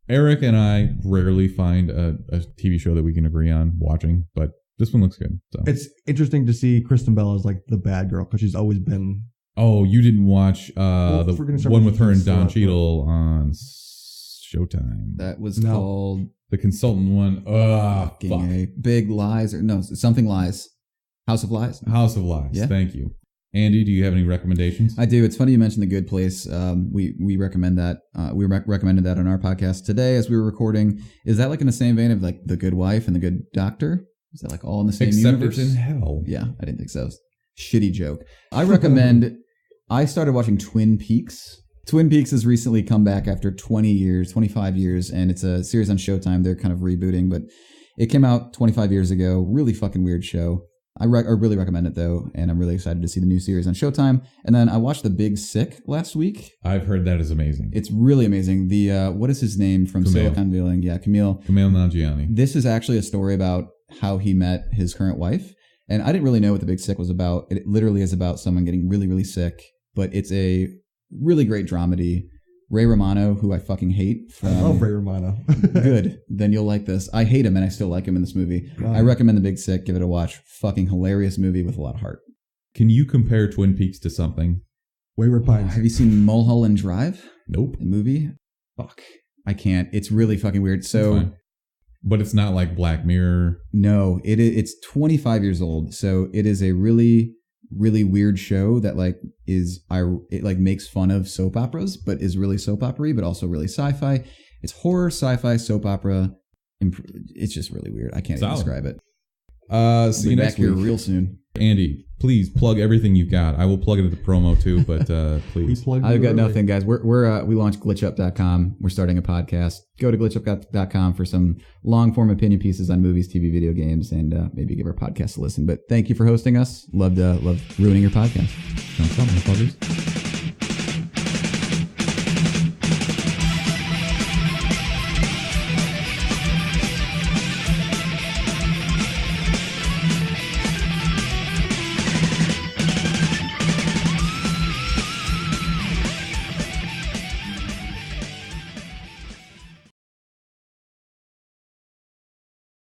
Eric and I rarely find a TV show that we can agree on watching, but this one looks good. So. It's interesting to see Kristen Bell as like the bad girl because she's always been. Oh, you didn't watch the one with her and Don Cheadle on Showtime? That was called the consultant one. Fuck. Big Lies Something Lies. House of Lies. House of Lies. Yeah. Thank you. Andy, do you have any recommendations? I do. It's funny you mentioned The Good Place. We recommend that. We recommended that on our podcast today as we were recording. Is that like in the same vein of like The Good Wife and The Good Doctor? Is that like all in the same universe? Except it's in hell. Yeah, I didn't think so. Shitty joke. I recommend. I started watching Twin Peaks. Twin Peaks has recently come back after 25 years, and it's a series on Showtime. They're kind of rebooting, but it came out 25 years ago. Really fucking weird show. I really recommend it, though, and I'm really excited to see the new series on Showtime. And then I watched The Big Sick last week. I've heard that is amazing. It's really amazing. The what is his name from Silicon Valley? Yeah, Kumail Nanjiani. This is actually a story about how he met his current wife. And I didn't really know what The Big Sick was about. It literally is about someone getting really, really sick, but it's a really great dramedy. Ray Romano, who I fucking hate. I love Ray Romano. Good. Then you'll like this. I hate him and I still like him in this movie. Wow. I recommend The Big Sick. Give it a watch. Fucking hilarious movie with a lot of heart. Can you compare Twin Peaks to something? Wayward Pines. Have you seen Mulholland Drive? Nope. The movie? Fuck. I can't. It's really fucking weird. So, but it's not like Black Mirror. No, it's 25 years old. So it is a really, really weird show that makes fun of soap operas, but is really soap opera-y, but also really sci-fi. It's horror, sci-fi, soap opera. It's just really weird. I can't even describe it. See you next week. Here real soon. Andy, please plug everything you've got. I will plug it at the promo too, but please. I've got nothing, guys. We launched glitchup.com. We're starting a podcast. Go to glitchup.com for some long form opinion pieces on movies, TV, video games, and maybe give our podcast a listen. But thank you for hosting us. Loved ruining your podcast. No problem, motherfuckers.